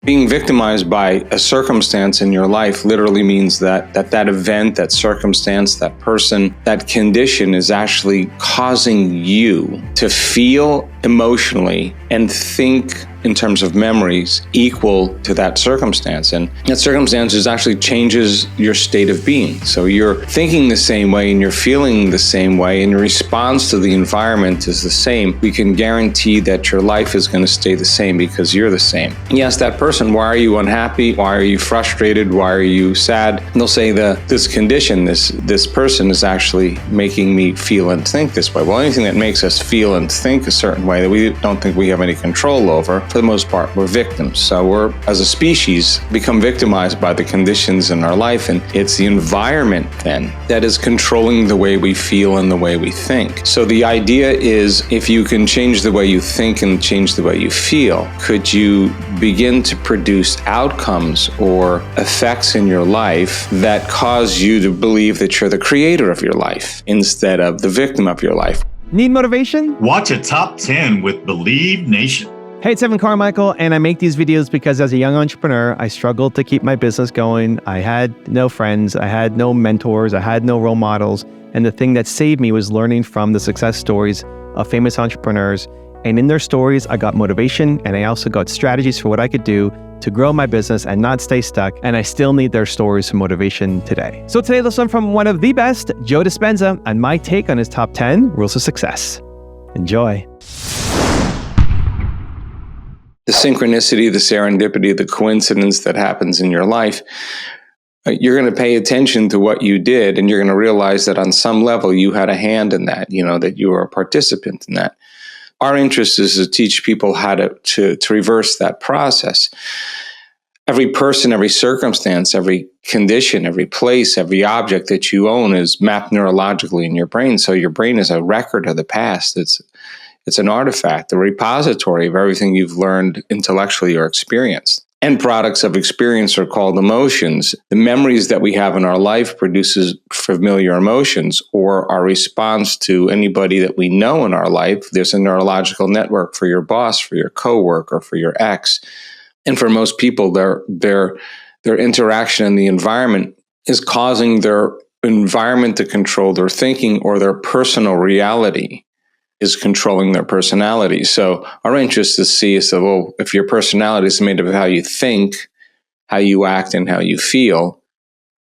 Being victimized by a circumstance in your life literally means that event, that circumstance, that person, that condition is actually causing you to feel emotionally and think in terms of memories equal to that circumstance. And that circumstance actually changes your state of being. So you're thinking the same way and you're feeling the same way and your response to the environment is the same. We can guarantee that your life is going to stay the same because you're the same. Yes, that person, why are you unhappy? Why are you frustrated? Why are you sad? And they'll say this condition, this person is actually making me feel and think this way. Well, anything that makes us feel and think a certain way that we don't think we have any control over, for the most part, we're victims. So we're, as a species, become victimized by the conditions in our life, and it's the environment then that is controlling the way we feel and the way we think. So the idea is, if you can change the way you think and change the way you feel, could you begin to produce outcomes or effects in your life that cause you to believe that you're the creator of your life instead of the victim of your life? Need motivation? Watch a top 10 with Believe Nation. Hey, it's Carmichael, and I make these videos because as a young entrepreneur, I struggled to keep my business going. I had no friends, I had no mentors, I had no role models. And the thing that saved me was learning from the success stories of famous entrepreneurs. And in their stories, I got motivation, and I also got strategies for what I could do to grow my business and not stay stuck. And I still need their stories for motivation today. So today, let's learn from one of the best, Joe Dispenza, and my take on his top 10 rules of success. Enjoy. The synchronicity, the serendipity, the coincidence that happens in your life, you're going to pay attention to what you did, and you're going to realize that on some level you had a hand in that, that you were a participant in that. Our interest is to teach people how to reverse that process. Every person, every circumstance, every condition, every place, every object that you own is mapped neurologically in your brain. So your brain is a record of the past. It's an artifact, a repository of everything you've learned intellectually or experienced. End products of experience are called emotions. The memories that we have in our life produces familiar emotions, or our response to anybody that we know in our life. There's a neurological network for your boss, for your coworker, for your ex. And for most people, their interaction in the environment is causing their environment to control their thinking, or their personal reality is controlling their personality. So our interest is to see if your personality is made up of how you think, how you act, and how you feel,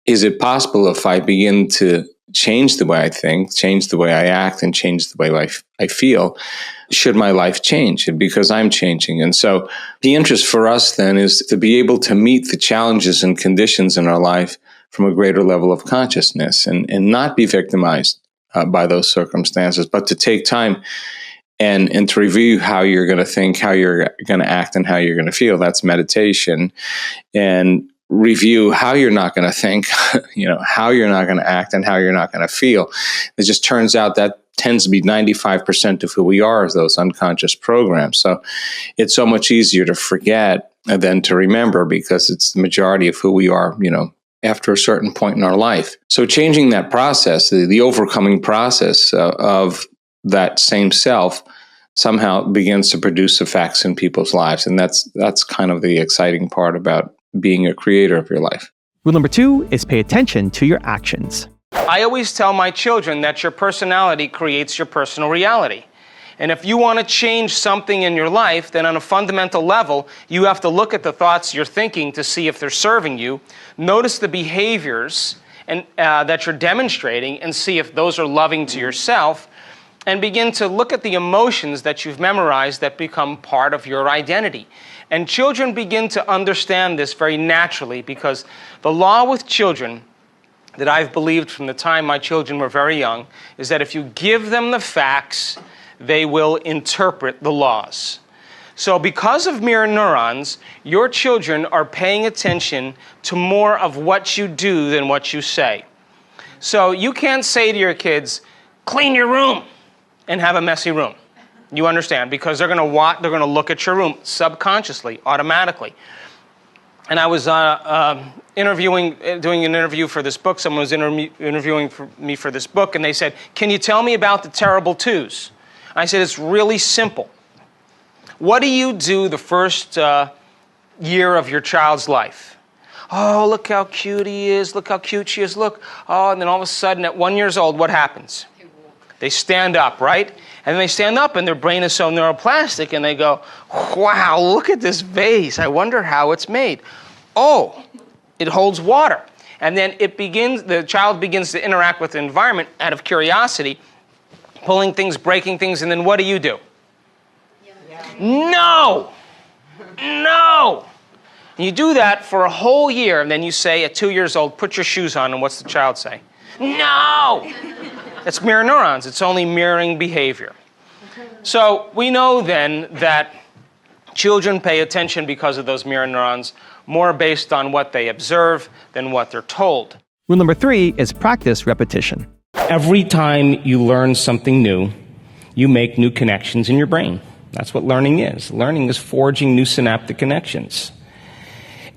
is it possible if I begin to change the way I think, change the way I act, and change the way I feel, should my life change? Because I'm changing. And so the interest for us then is to be able to meet the challenges and conditions in our life from a greater level of consciousness and not be victimized by those circumstances, but to take time and to review how you're going to think, how you're going to act, and how you're going to feel. That's meditation. And review how you're not going to think, how you're not going to act, and how you're not going to feel. It just turns out that tends to be 95% of who we are, is those unconscious programs. So it's so much easier to forget than to remember, because it's the majority of who we are, after a certain point in our life. So changing that process, the overcoming process of that same self, somehow begins to produce effects in people's lives. And that's kind of the exciting part about being a creator of your life. Rule number 2 is pay attention to your actions. I always tell my children that your personality creates your personal reality. And if you want to change something in your life, then on a fundamental level, you have to look at the thoughts you're thinking to see if they're serving you. Notice the behaviors that you're demonstrating and see if those are loving to yourself. And begin to look at the emotions that you've memorized that become part of your identity. And children begin to understand this very naturally, because the law with children that I've believed from the time my children were very young is that if you give them the facts, they will interpret the laws. So because of mirror neurons, your children are paying attention to more of what you do than what you say. So you can't say to your kids, clean your room, and have a messy room. You understand? Because they're going to look at your room subconsciously, automatically. And I was doing an interview for this book. Someone was interviewing me for this book, and they said, "Can you tell me about the terrible twos?" I said, "It's really simple. What do you do the first year of your child's life. Oh, look how cute he is. Look how cute she is. Look. Oh, and then all of a sudden at 1 year old, what happens? They stand up, right? And they stand up and their brain is so neuroplastic and they go, wow, look at this vase. I wonder how it's made. Oh, it holds water. And then the child begins to interact with the environment out of curiosity, pulling things, breaking things, and then what do? No! No! And you do that for a whole year, and then you say at 2 years old, put your shoes on, and what's the child say? No! It's mirror neurons. It's only mirroring behavior. So we know then that children pay attention because of those mirror neurons, more based on what they observe than what they're told. Rule number 3 is practice repetition. Every time you learn something new, you make new connections in your brain. That's what learning is. Learning is forging new synaptic connections.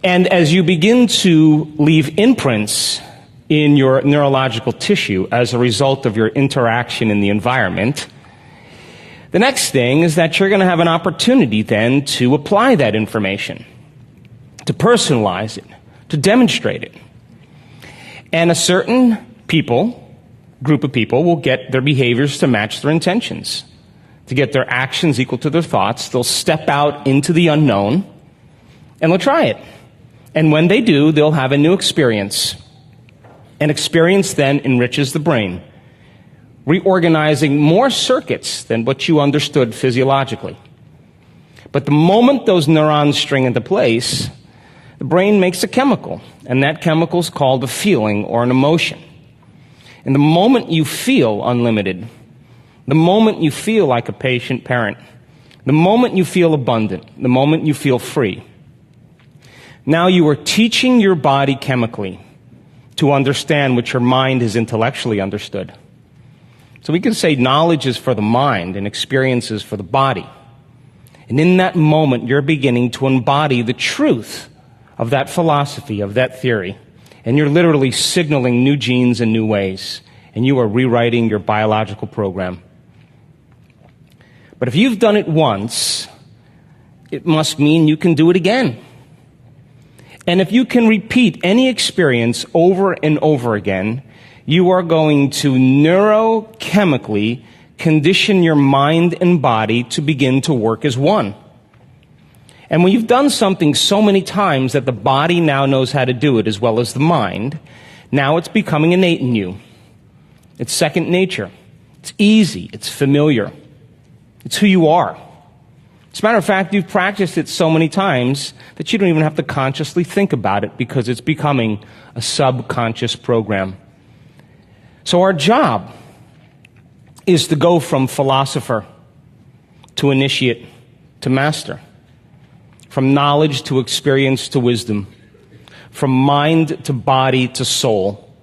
And as you begin to leave imprints in your neurological tissue as a result of your interaction in the environment, the next thing is that you're going to have an opportunity then to apply that information, to personalize it, to demonstrate it. And a certain group of people will get their behaviors to match their intentions. To get their actions equal to their thoughts, they'll step out into the unknown and they'll try it. And when they do, they'll have a new experience. An experience then enriches the brain, reorganizing more circuits than what you understood physiologically. But the moment those neurons string into place, the brain makes a chemical, and that chemical is called a feeling or an emotion. And the moment you feel unlimited, the moment you feel like a patient parent, the moment you feel abundant, the moment you feel free, now you are teaching your body chemically to understand what your mind has intellectually understood. So we can say knowledge is for the mind and experience is for the body. And in that moment, you're beginning to embody the truth of that philosophy, of that theory. And you're literally signaling new genes in new ways. And you are rewriting your biological program. But if you've done it once, it must mean you can do it again. And if you can repeat any experience over and over again, you are going to neurochemically condition your mind and body to begin to work as one. And when you've done something so many times that the body now knows how to do it as well as the mind, now it's becoming innate in you. It's second nature. It's easy. It's familiar. It's who you are. As a matter of fact, you've practiced it so many times that you don't even have to consciously think about it because it's becoming a subconscious program. So our job is to go from philosopher to initiate to master, from knowledge to experience to wisdom, from mind to body to soul,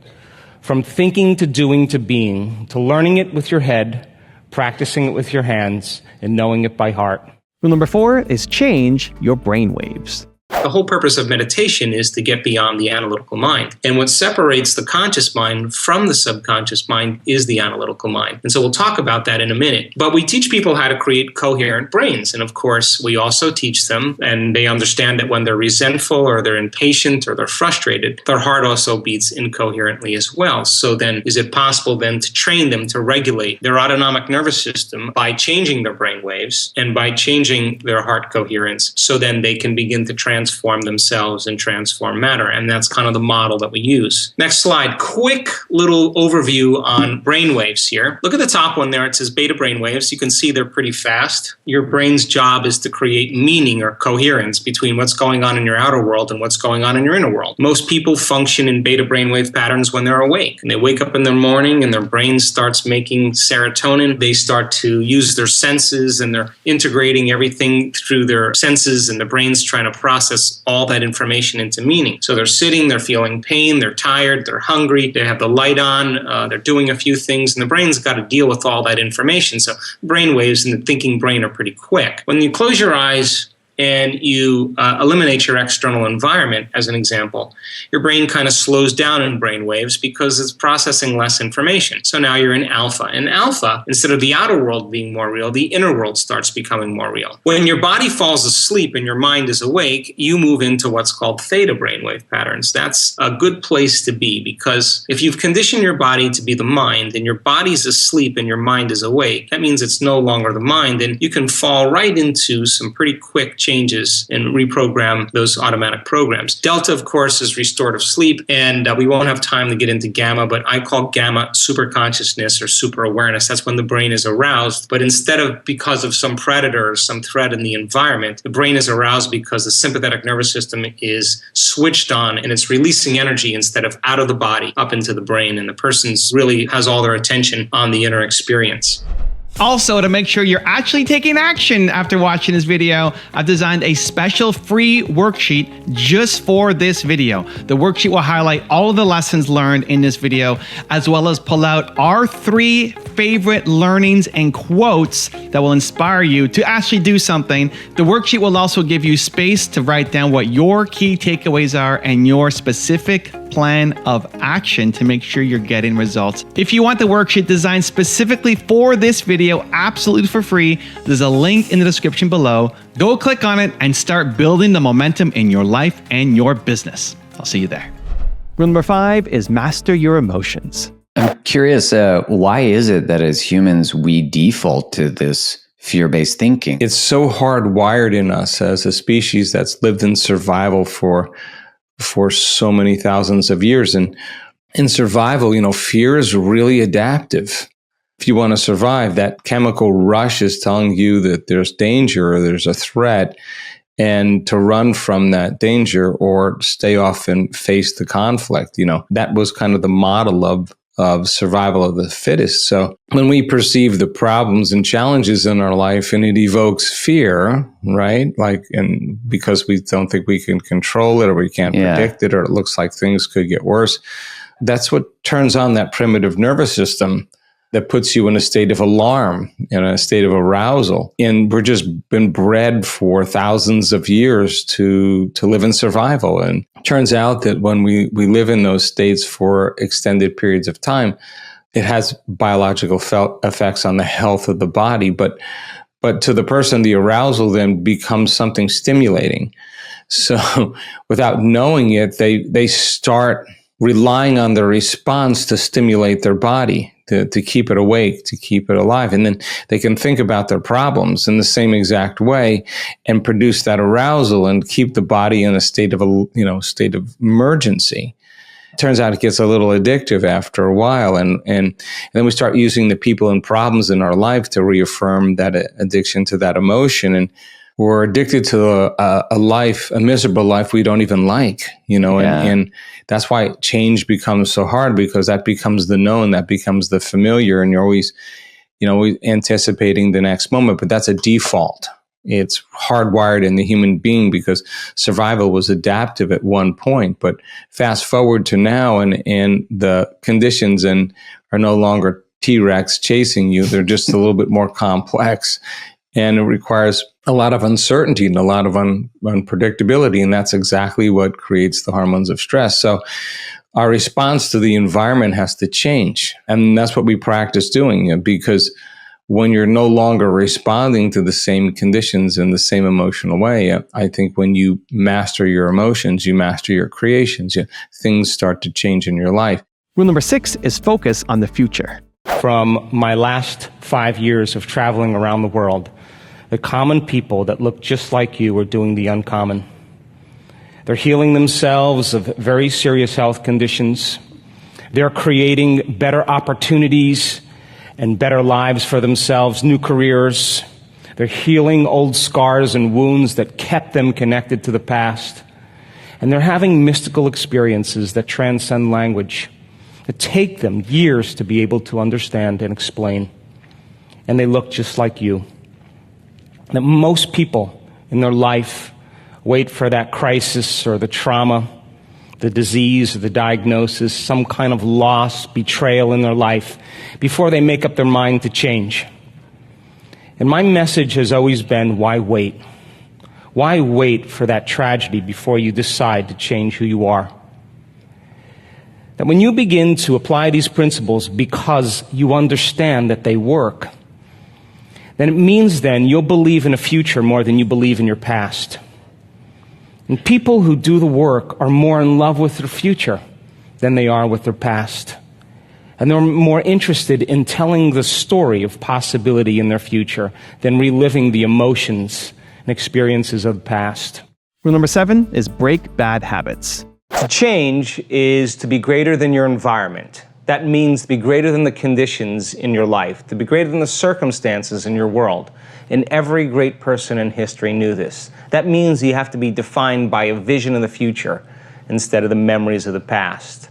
from thinking to doing to being, to learning it with your head, practicing it with your hands, and knowing it by heart. Rule number 4 is change your brain waves. The whole purpose of meditation is to get beyond the analytical mind. And what separates the conscious mind from the subconscious mind is the analytical mind. And so we'll talk about that in a minute. But we teach people how to create coherent brains. And of course, we also teach them, and they understand that when they're resentful or they're impatient or they're frustrated, their heart also beats incoherently as well. So then is it possible then to train them to regulate their autonomic nervous system by changing their brain waves and by changing their heart coherence, so then they can begin to transform themselves and transform matter. And that's kind of the model that we use. Next slide. Quick little overview on brainwaves here. Look at the top one there. It says beta brainwaves. You can see they're pretty fast. Your brain's job is to create meaning or coherence between what's going on in your outer world and what's going on in your inner world. Most people function in beta brainwave patterns when they're awake. And they wake up in the morning and their brain starts making serotonin. They start to use their senses and they're integrating everything through their senses, and the brain's trying to process all that information into meaning. So they're sitting, they're feeling pain, they're tired, they're hungry, they have the light on, they're doing a few things, and the brain's got to deal with all that information. So brain waves in the thinking brain are pretty quick. When you close your eyes and you eliminate your external environment, as an example, your brain kind of slows down in brain waves because it's processing less information. So now you're in alpha. In alpha, instead of the outer world being more real, the inner world starts becoming more real. When your body falls asleep and your mind is awake, you move into what's called theta brainwave patterns. That's a good place to be, because if you've conditioned your body to be the mind and your body's asleep and your mind is awake, that means it's no longer the mind, and you can fall right into some pretty quick changes and reprogram those automatic programs. Delta, of course, is restorative sleep, and we won't have time to get into gamma, but I call gamma superconsciousness or super awareness. That's when the brain is aroused, but instead of because of some predator or some threat in the environment, the brain is aroused because the sympathetic nervous system is switched on and it's releasing energy instead of out of the body up into the brain, and the person's really has all their attention on the inner experience. Also, to make sure you're actually taking action after watching this video, I've designed a special free worksheet just for this video. The worksheet will highlight all of the lessons learned in this video, as well as pull out our 3 favorite learnings and quotes that will inspire you to actually do something. The worksheet will also give you space to write down what your key takeaways are and your specific plan of action to make sure you're getting results. If you want the worksheet designed specifically for this video, absolutely for free, there's a link in the description below. Go click on it and start building the momentum in your life and your business. I'll see you there. Rule number 5 is master your emotions. I'm curious, why is it that as humans we default to this fear-based thinking? It's so hardwired in us as a species that's lived in survival for so many thousands of years. And in survival, fear is really adaptive. If you want to survive, that chemical rush is telling you that there's danger or there's a threat, and to run from that danger or stay off and face the conflict. That was kind of the model of survival of the fittest. So when we perceive the problems and challenges in our life and it evokes fear, right? And because we don't think we can control it or we can't predict it, or it looks like things could get worse, that's what turns on that primitive nervous system that puts you in a state of alarm, in a state of arousal. And we're just been bred for thousands of years to live in survival. And it turns out that when we live in those states for extended periods of time, it has biological effects on the health of the body. But to the person, the arousal then becomes something stimulating. So without knowing it, they start relying on the response to stimulate their body, to keep it awake, to keep it alive. And then they can think about their problems in the same exact way and produce that arousal and keep the body in a state of emergency. It turns out it gets a little addictive after a while. And then we start using the people and problems in our life to reaffirm that addiction to that emotion. And we're addicted to a miserable life we don't even like, and that's why change becomes so hard, because that becomes the known, that becomes the familiar, and you're always, anticipating the next moment. But that's a default. It's hardwired in the human being because survival was adaptive at one point. But fast forward to now, and the conditions are no longer T-Rex chasing you. They're just a little bit more complex. And it requires a lot of uncertainty and a lot of unpredictability. And that's exactly what creates the hormones of stress. So our response to the environment has to change. And that's what we practice doing, because when you're no longer responding to the same conditions in the same emotional way, I think when you master your emotions, you master your creations, things start to change in your life. Rule number 6 is focus on the future. From my last 5 years of traveling around the world, the common people that look just like you are doing the uncommon. They're healing themselves of very serious health conditions. They're creating better opportunities and better lives for themselves, new careers. They're healing old scars and wounds that kept them connected to the past. And they're having mystical experiences that transcend language, that take them years to be able to understand and explain. And they look just like you. That most people in their life wait for that crisis or the trauma, the disease or the diagnosis, some kind of loss, betrayal in their life before they make up their mind to change. And my message has always been, why wait? Why wait for that tragedy before you decide to change who you are? That when you begin to apply these principles because you understand that they work, then it means then you'll believe in a future more than you believe in your past. And people who do the work are more in love with their future than they are with their past. And they're more interested in telling the story of possibility in their future than reliving the emotions and experiences of the past. Rule number 7 is break bad habits. To change is to be greater than your environment. That means to be greater than the conditions in your life, to be greater than the circumstances in your world. And every great person in history knew this. That means you have to be defined by a vision of the future instead of the memories of the past.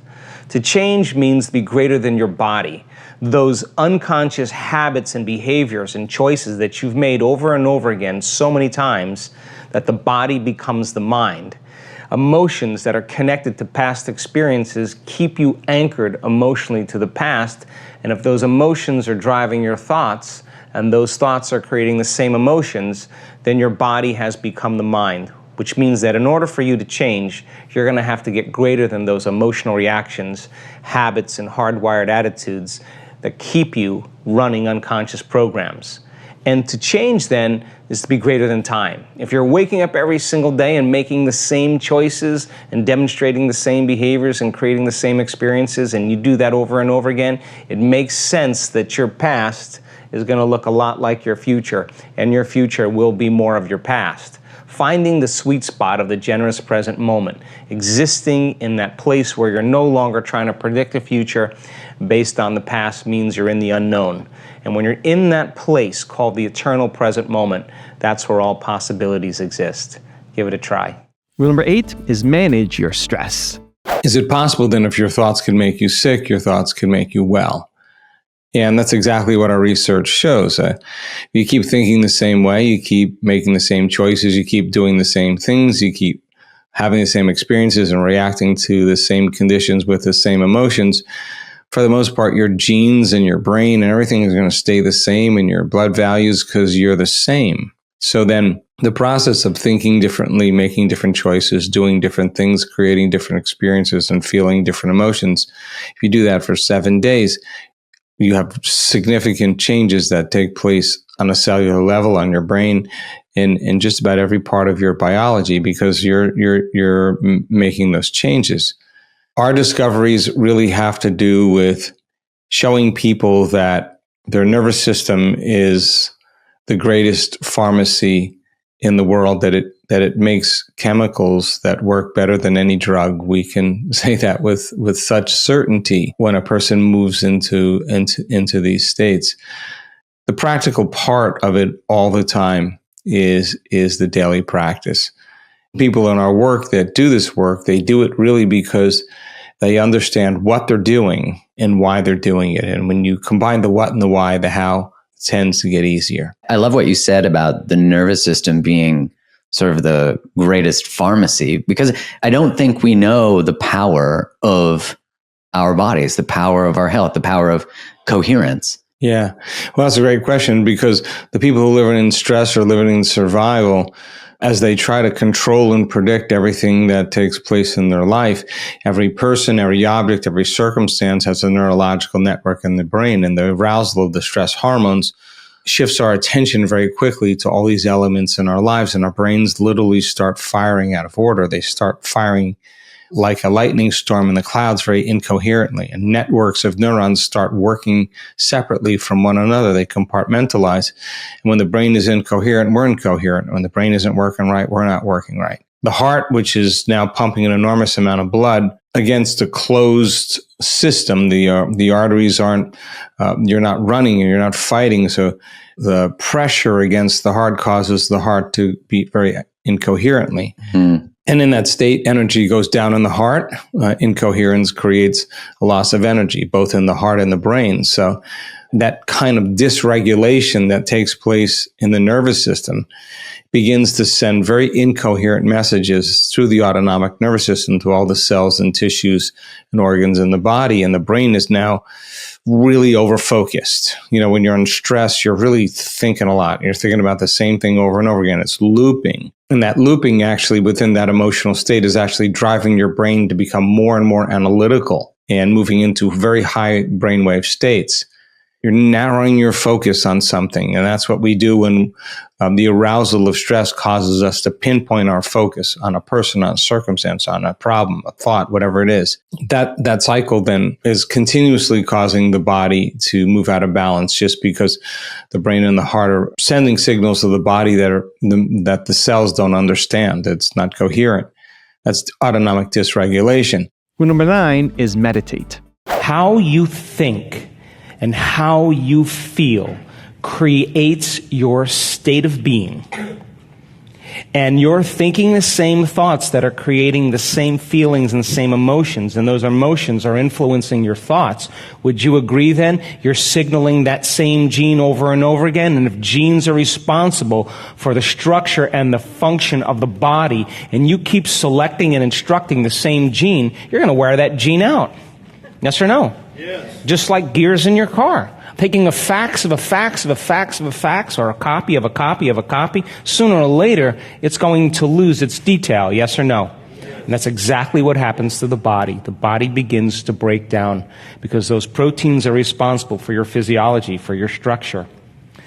To change means to be greater than your body. Those unconscious habits and behaviors and choices that you've made over and over again so many times that the body becomes the mind. Emotions that are connected to past experiences keep you anchored emotionally to the past, and if those emotions are driving your thoughts, and those thoughts are creating the same emotions, then your body has become the mind, which means that in order for you to change, you're going to have to get greater than those emotional reactions, habits, and hardwired attitudes that keep you running unconscious programs. And to change then is to be greater than time. If you're waking up every single day and making the same choices and demonstrating the same behaviors and creating the same experiences, and you do that over and over again, it makes sense that your past is going to look a lot like your future, and your future will be more of your past. Finding the sweet spot of the generous present moment, existing in that place where you're no longer trying to predict the future based on the past means you're in the unknown. And when you're in that place called the eternal present moment, that's where all possibilities exist. Give it a try. Rule number 8 is manage your stress. Is it possible then if your thoughts can make you sick, your thoughts can make you well? And that's exactly what our research shows. You keep thinking the same way, you keep making the same choices, you keep doing the same things, you keep having the same experiences and reacting to the same conditions with the same emotions. For the most part, your genes and your brain and everything is going to stay the same, and your blood values, because you're the same. So then the process of thinking differently, making different choices, doing different things, creating different experiences, and feeling different emotions, if you do that for 7 days, you have significant changes that take place on a cellular level, on your brain, in just about every part of your biology, because you're making those changes. Our discoveries really have to do with showing people that their nervous system is the greatest pharmacy in the world, that it makes chemicals that work better than any drug. We can say that with such certainty when a person moves into these states. The practical part of it all the time is the daily practice. People in our work that do this work, they do it really because they understand what they're doing and why they're doing it. And when you combine the what and the why, the how tends to get easier. I love what you said about the nervous system being sort of the greatest pharmacy, because I don't think we know the power of our bodies, the power of our health, the power of coherence. Yeah. Well, that's a great question, because the people who live in stress or living in survival, as they try to control and predict everything that takes place in their life, every person, every object, every circumstance has a neurological network in the brain, and the arousal of the stress hormones shifts our attention very quickly to all these elements in our lives, and our brains literally start firing out of order. They start firing like a lightning storm in the clouds very incoherently, and networks of neurons start working separately from one another. They compartmentalize. And when the brain is incoherent, we're incoherent. When the brain isn't working right, we're not working right. The heart, which is now pumping an enormous amount of blood against a closed system, the arteries aren't, you're not running and you're not fighting. So the pressure against the heart causes the heart to beat very incoherently. Mm. And in that state, energy goes down in the heart. Incoherence creates a loss of energy, both in the heart and the brain. So that kind of dysregulation that takes place in the nervous system begins to send very incoherent messages through the autonomic nervous system to all the cells and tissues and organs in the body. And the brain is now really over-focused. You know, when you're in stress, you're really thinking a lot. You're thinking about the same thing over and over again. It's looping. And that looping actually within that emotional state is actually driving your brain to become more and more analytical and moving into very high brainwave states. You're narrowing your focus on something. And that's what we do when the arousal of stress causes us to pinpoint our focus on a person, on a circumstance, on a problem, a thought, whatever it is. That cycle then is continuously causing the body to move out of balance just because the brain and the heart are sending signals to the body that the cells don't understand. It's not coherent. That's autonomic dysregulation. Rule number 9 is meditate. How you think and how you feel creates your state of being. And you're thinking the same thoughts that are creating the same feelings and same emotions, and those emotions are influencing your thoughts. Would you agree then? You're signaling that same gene over and over again, and if genes are responsible for the structure and the function of the body, and you keep selecting and instructing the same gene, you're going to wear that gene out. Yes or no? Yes. Just like gears in your car. Taking a fax of a fax of a fax of a fax or a copy of a copy of a copy, sooner or later, it's going to lose its detail. Yes or no? Yes. And that's exactly what happens to the body. The body begins to break down because those proteins are responsible for your physiology, for your structure.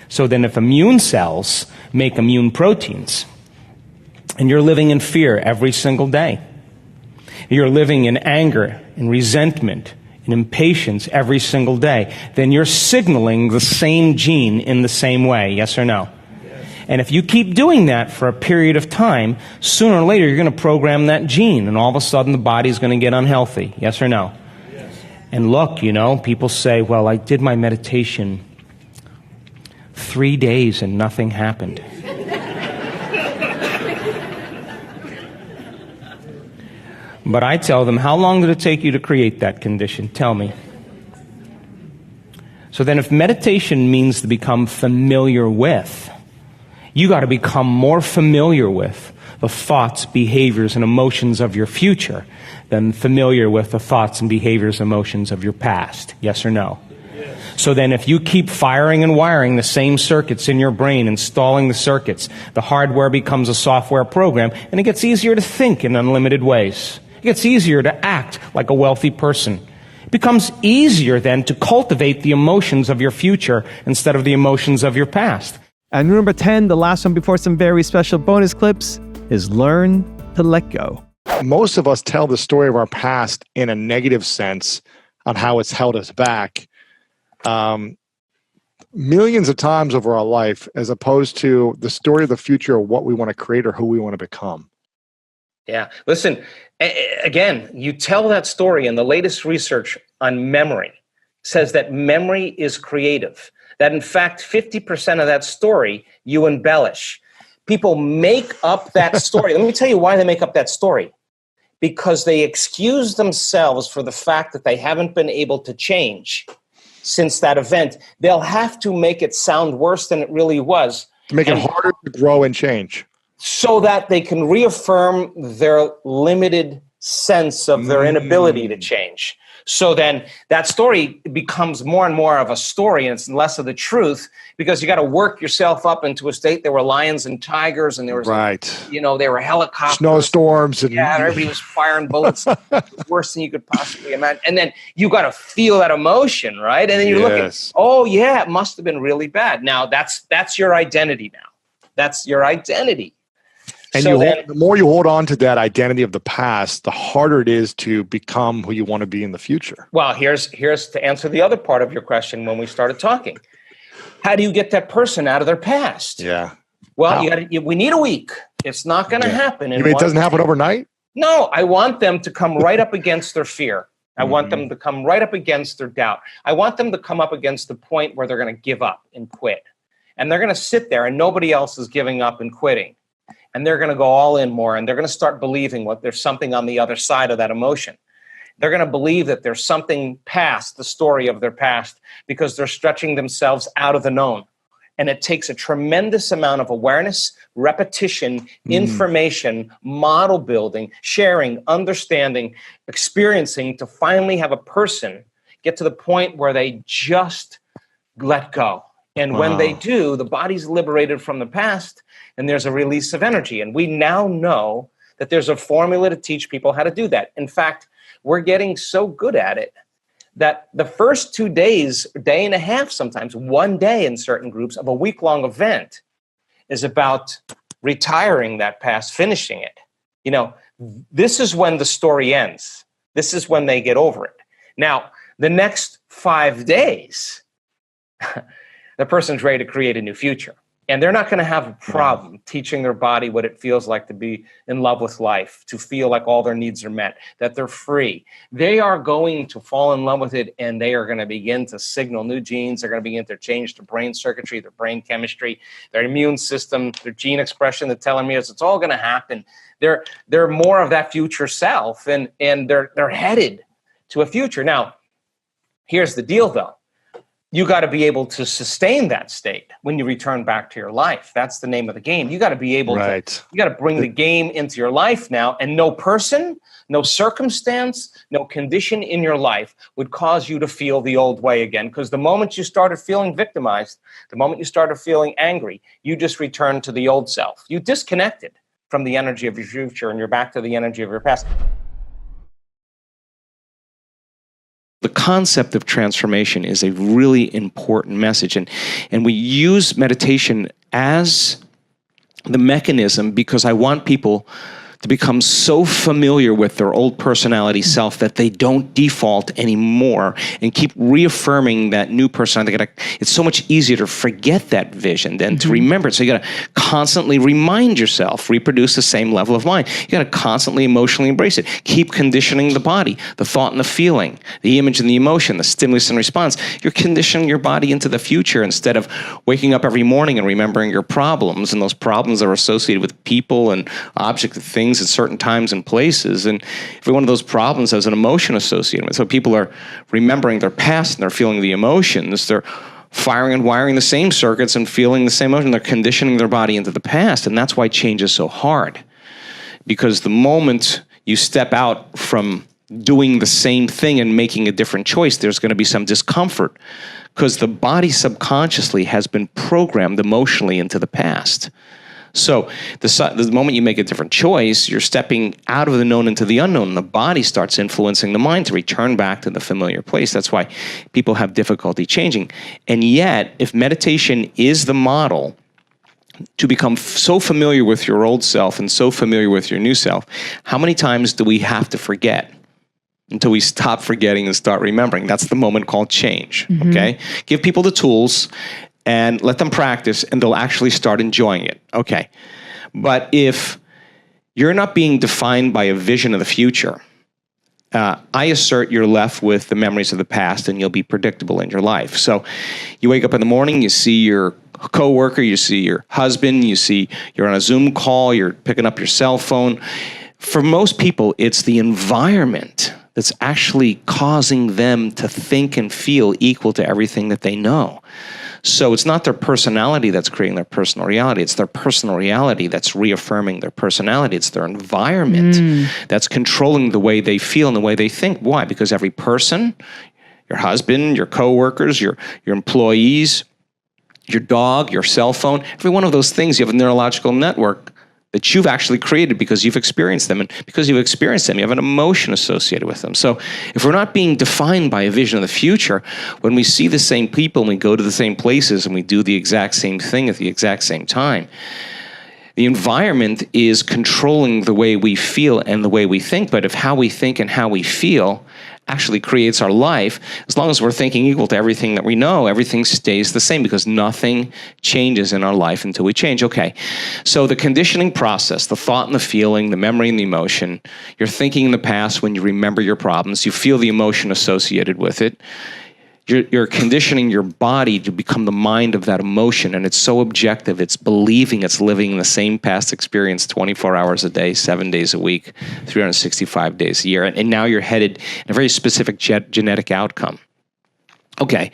So then if immune cells make immune proteins, and you're living in fear every single day, you're living in anger and resentment and impatience every single day, then you're signaling the same gene in the same way. Yes or no? Yes. And if you keep doing that for a period of time, sooner or later you're going to program that gene, and all of a sudden the body's going to get unhealthy. Yes or no? Yes. And look, people say, well, I did my meditation 3 days and nothing happened. But I tell them, how long did it take you to create that condition? Tell me. So then if meditation means to become familiar with, you got to become more familiar with the thoughts, behaviors, and emotions of your future than familiar with the thoughts and behaviors, emotions of your past. Yes or no? Yes. So then if you keep firing and wiring the same circuits in your brain, installing the circuits, the hardware becomes a software program, and it gets easier to think in unlimited ways. It gets easier to act like a wealthy person. It becomes easier then to cultivate the emotions of your future instead of the emotions of your past. And number 10, the last one before some very special bonus clips, is learn to let go. Most of us tell the story of our past in a negative sense on how it's held us back millions of times over our life, as opposed to the story of the future of what we want to create or who we want to become. Yeah. Listen, again, you tell that story, and the latest research on memory says that memory is creative. That in fact, 50% of that story you embellish. People make up that story. Let me tell you why they make up that story. Because they excuse themselves for the fact that they haven't been able to change since that event. They'll have to make it sound worse than it really was. To make it harder to grow and change. So that they can reaffirm their limited sense of their inability to change. So then that story becomes more and more of a story, and it's less of the truth, because you got to work yourself up into a state. There were lions and tigers, and there was, there were helicopters, snowstorms, and everybody was firing bullets. It was worse than you could possibly imagine. And then you got to feel that emotion, right? And then you look at, oh yeah, it must have been really bad. Now that's your identity. Now that's your identity. And so the more you hold on to that identity of the past, the harder it is to become who you want to be in the future. Well, here's to answer the other part of your question when we started talking. How do you get that person out of their past? Yeah. Well, we need a week. It's not going to happen. You mean it doesn't happen overnight? No, I want them to come right up against their fear. I want them to come right up against their doubt. I want them to come up against the point where they're going to give up and quit. And they're going to sit there and nobody else is giving up and quitting. And they're going to go all in more, and they're going to start believing there's something on the other side of that emotion. They're going to believe that there's something past the story of their past because they're stretching themselves out of the known. And it takes a tremendous amount of awareness, repetition, information, model building, sharing, understanding, experiencing to finally have a person get to the point where they just let go. And when they do, the body's liberated from the past and there's a release of energy. And we now know that there's a formula to teach people how to do that. In fact, we're getting so good at it that the first 2 days, day and a half, sometimes 1 day in certain groups of a week-long event is about retiring that past, finishing it. You know, this is when the story ends. This is when they get over it. Now, the next 5 days, the person's ready to create a new future. And they're not going to have a problem teaching their body what it feels like to be in love with life, to feel like all their needs are met, that they're free. They are going to fall in love with it, and they are going to begin to signal new genes. They're going to begin to change their brain circuitry, their brain chemistry, their immune system, their gene expression, the telomeres. It's all going to happen. They're more of that future self, and they're headed to a future. Now, here's the deal, though. You got to be able to sustain that state when you return back to your life. That's the name of the game. You got to be able to, you got to bring the game into your life now, and no person, no circumstance, no condition in your life would cause you to feel the old way again. Because the moment you started feeling victimized, the moment you started feeling angry, you just returned to the old self. You disconnected from the energy of your future, and you're back to the energy of your past. The concept of transformation is a really important message, and we use meditation as the mechanism because I want people to become so familiar with their old personality self that they don't default anymore and keep reaffirming that new personality. It's so much easier to forget that vision than to remember it. So you got to constantly remind yourself, reproduce the same level of mind. You got to constantly emotionally embrace it. Keep conditioning the body, the thought and the feeling, the image and the emotion, the stimulus and response. You're conditioning your body into the future instead of waking up every morning and remembering your problems, and those problems are associated with people and objects and things at certain times and places, and every one of those problems has an emotion associated with it. So people are remembering their past and they're feeling the emotions. They're firing and wiring the same circuits and feeling the same emotion. They're conditioning their body into the past, and that's why change is so hard. Because the moment you step out from doing the same thing and making a different choice, there's going to be some discomfort because the body subconsciously has been programmed emotionally into the past. So the moment you make a different choice, you're stepping out of the known into the unknown, and the body starts influencing the mind to return back to the familiar place. That's why people have difficulty changing. And yet, if meditation is the model to become so familiar with your old self and so familiar with your new self, how many times do we have to forget until we stop forgetting and start remembering? That's the moment called change, okay? Give people the tools and let them practice, and they'll actually start enjoying it. Okay. But if you're not being defined by a vision of the future, I assert you're left with the memories of the past, and you'll be predictable in your life. So you wake up in the morning, you see your coworker, you see your husband, you see you're on a Zoom call, you're picking up your cell phone. For most people, it's the environment that's actually causing them to think and feel equal to everything that they know. So it's not their personality that's creating their personal reality. It's their personal reality that's reaffirming their personality. It's their environment that's controlling the way they feel and the way they think. Why? Because every person, your husband, your coworkers, your employees, your dog, your cell phone, every one of those things, you have a neurological network that you've actually created because you've experienced them. And because you've experienced them, you have an emotion associated with them. So if we're not being defined by a vision of the future, when we see the same people and we go to the same places and we do the exact same thing at the exact same time, the environment is controlling the way we feel and the way we think. But if how we think and how we feel actually creates our life, as long as we're thinking equal to everything that we know, everything stays the same because nothing changes in our life until we change. Okay, so the conditioning process, the thought and the feeling, the memory and the emotion, you're thinking in the past when you remember your problems, you feel the emotion associated with it. You're conditioning your body to become the mind of that emotion, and it's so objective. It's believing it's living in the same past experience 24 hours a day, 7 days a week, 365 days a year, and now you're headed in a very specific genetic outcome. Okay,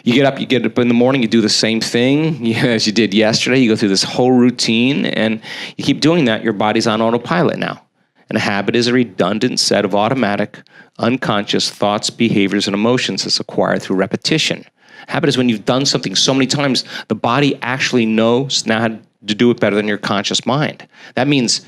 you get up in the morning, you do the same thing as you did yesterday. You go through this whole routine, and you keep doing that. Your body's on autopilot now. And a habit is a redundant set of automatic, unconscious thoughts, behaviors, and emotions that's acquired through repetition. Habit is when you've done something so many times, the body actually knows now how to do it better than your conscious mind. That means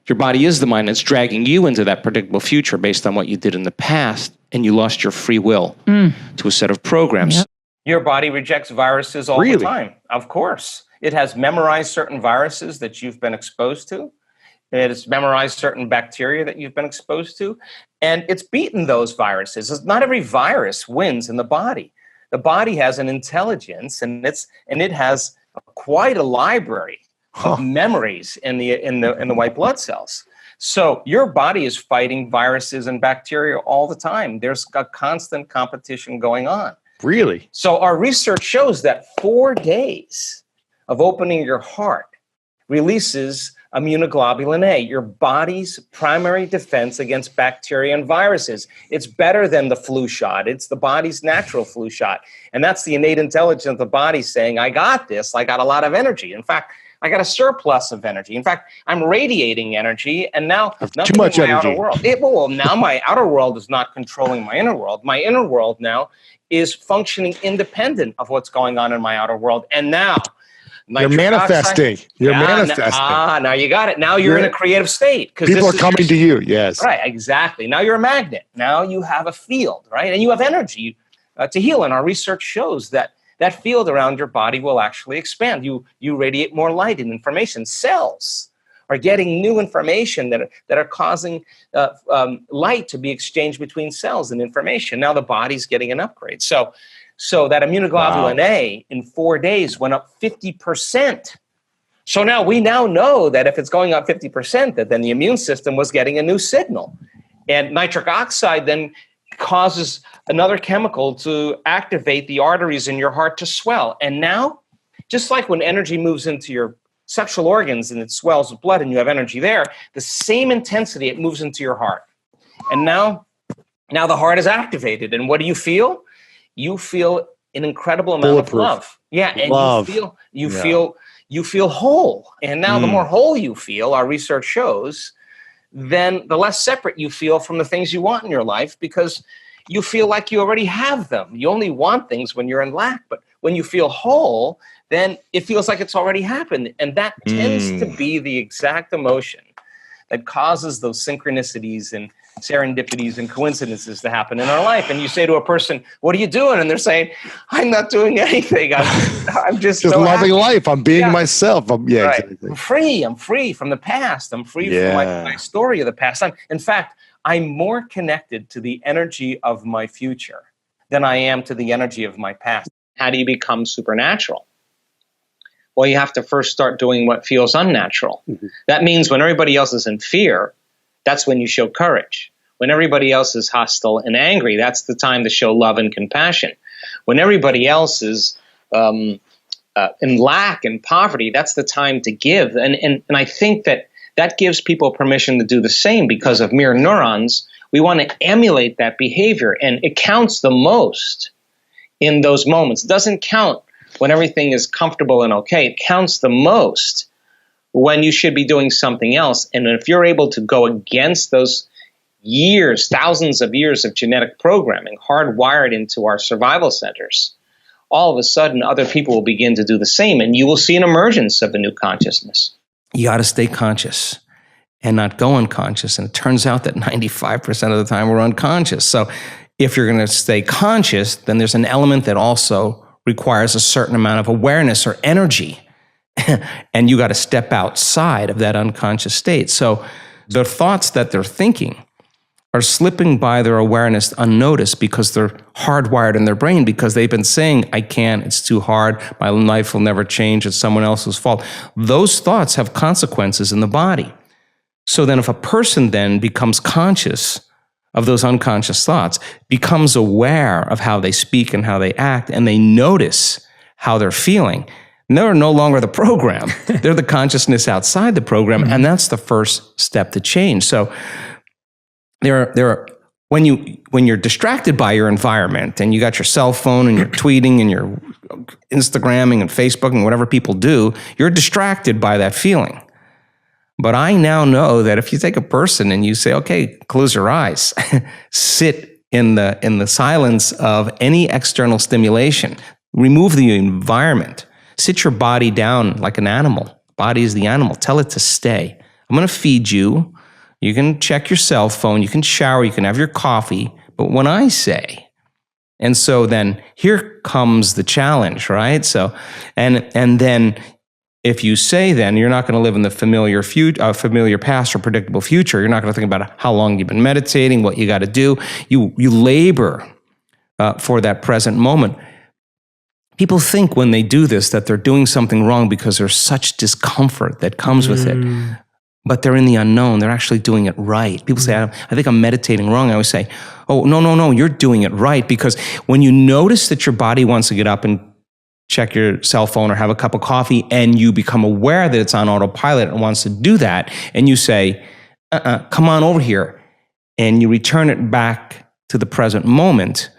your body is the mind that's dragging you into that predictable future based on what you did in the past, and you lost your free will to a set of programs. Yep. Your body rejects viruses all the time. Of course. It has memorized certain viruses that you've been exposed to. It has memorized certain bacteria that you've been exposed to. And it's beaten those viruses. Not every virus wins in the body. The body has an intelligence, and it has quite a library of memories in the white blood cells. So your body is fighting viruses and bacteria all the time. There's a constant competition going on. Really? So our research shows that 4 days of opening your heart releases immunoglobulin A, your body's primary defense against bacteria and viruses. It's better than the flu shot. It's the body's natural flu shot. And that's the innate intelligence of the body saying, I got this. I got a lot of energy. In fact, I got a surplus of energy. In fact, I'm radiating energy, and now too much energy. Outer world. Now my outer world is not controlling my inner world. My inner world now is functioning independent of what's going on in my outer world. And now you're manifesting. Now you got it. Now you're in a creative state. People are coming to you. Yes. Right, exactly. Now you're a magnet. Now you have a field, right? And you have energy to heal. And our research shows that that field around your body will actually expand. You radiate more light and information. Cells are getting new information that are causing light to be exchanged between cells and information. Now the body's getting an upgrade. So that immunoglobulin A in 4 days went up 50%. So now we know that if it's going up 50%, that then the immune system was getting a new signal. And nitric oxide then causes another chemical to activate the arteries in your heart to swell. And now, just like when energy moves into your sexual organs and it swells with blood and you have energy there, the same intensity, it moves into your heart. And now the heart is activated. And what do you feel? You feel an incredible amount of love. Yeah, and love. you feel whole. And now the more whole you feel, our research shows, then the less separate you feel from the things you want in your life, because you feel like you already have them. You only want things when you're in lack, but when you feel whole, then it feels like it's already happened. And that tends to be the exact emotion that causes those synchronicities and serendipities and coincidences to happen in our life. And you say to a person, what are you doing? And they're saying, I'm not doing anything. I'm just so loving happy. Life. I'm being myself. Exactly. I'm free. I'm free from the past. I'm free from my story of the past. In fact, I'm more connected to the energy of my future than I am to the energy of my past. How do you become supernatural? Well, you have to first start doing what feels unnatural. That means when everybody else is in fear, that's when you show courage. When everybody else is hostile and angry, that's the time to show love and compassion. When everybody else is in lack and poverty, that's the time to give. And I think that gives people permission to do the same, because of mirror neurons. We want to emulate that behavior, and it counts the most in those moments. It doesn't count when everything is comfortable and okay. It counts the most when you should be doing something else. And if you're able to go against those years, thousands of years of genetic programming hardwired into our survival centers, all of a sudden other people will begin to do the same, and you will see an emergence of a new consciousness. You got to stay conscious and not go unconscious. And it turns out that 95% of the time we're unconscious. So if you're going to stay conscious, then there's an element that also requires a certain amount of awareness or energy. And you got to step outside of that unconscious state. So the thoughts that they're thinking are slipping by their awareness unnoticed, because they're hardwired in their brain, because they've been saying, I can't, it's too hard, my life will never change, it's someone else's fault. Those thoughts have consequences in the body. So then if a person then becomes conscious of those unconscious thoughts, becomes aware of how they speak and how they act, and they notice how they're feeling, they're no longer the program. They're the consciousness outside the program, and that's the first step to change. So when you're distracted by your environment, and you got your cell phone and you're tweeting and you're Instagramming and Facebooking, whatever people do, you're distracted by that feeling. But I now know that if you take a person and you say, okay, close your eyes, sit in the silence of any external stimulation. Remove the environment. Sit your body down like an animal. Body is the animal. Tell it to stay. I'm going to feed you. You can check your cell phone. You can shower. You can have your coffee. But when I say, and so then here comes the challenge, right? So, and then if you say then you're not going to live in the familiar past or predictable future, you're not going to think about how long you've been meditating, what you got to do. You labor for that present moment. People think when they do this that they're doing something wrong because there's such discomfort that comes with it. But they're in the unknown. They're actually doing it right. People say, I think I'm meditating wrong. I always say, oh, no, you're doing it right. Because when you notice that your body wants to get up and check your cell phone or have a cup of coffee, and you become aware that it's on autopilot and wants to do that, and you say, come on over here, and you return it back to the present moment,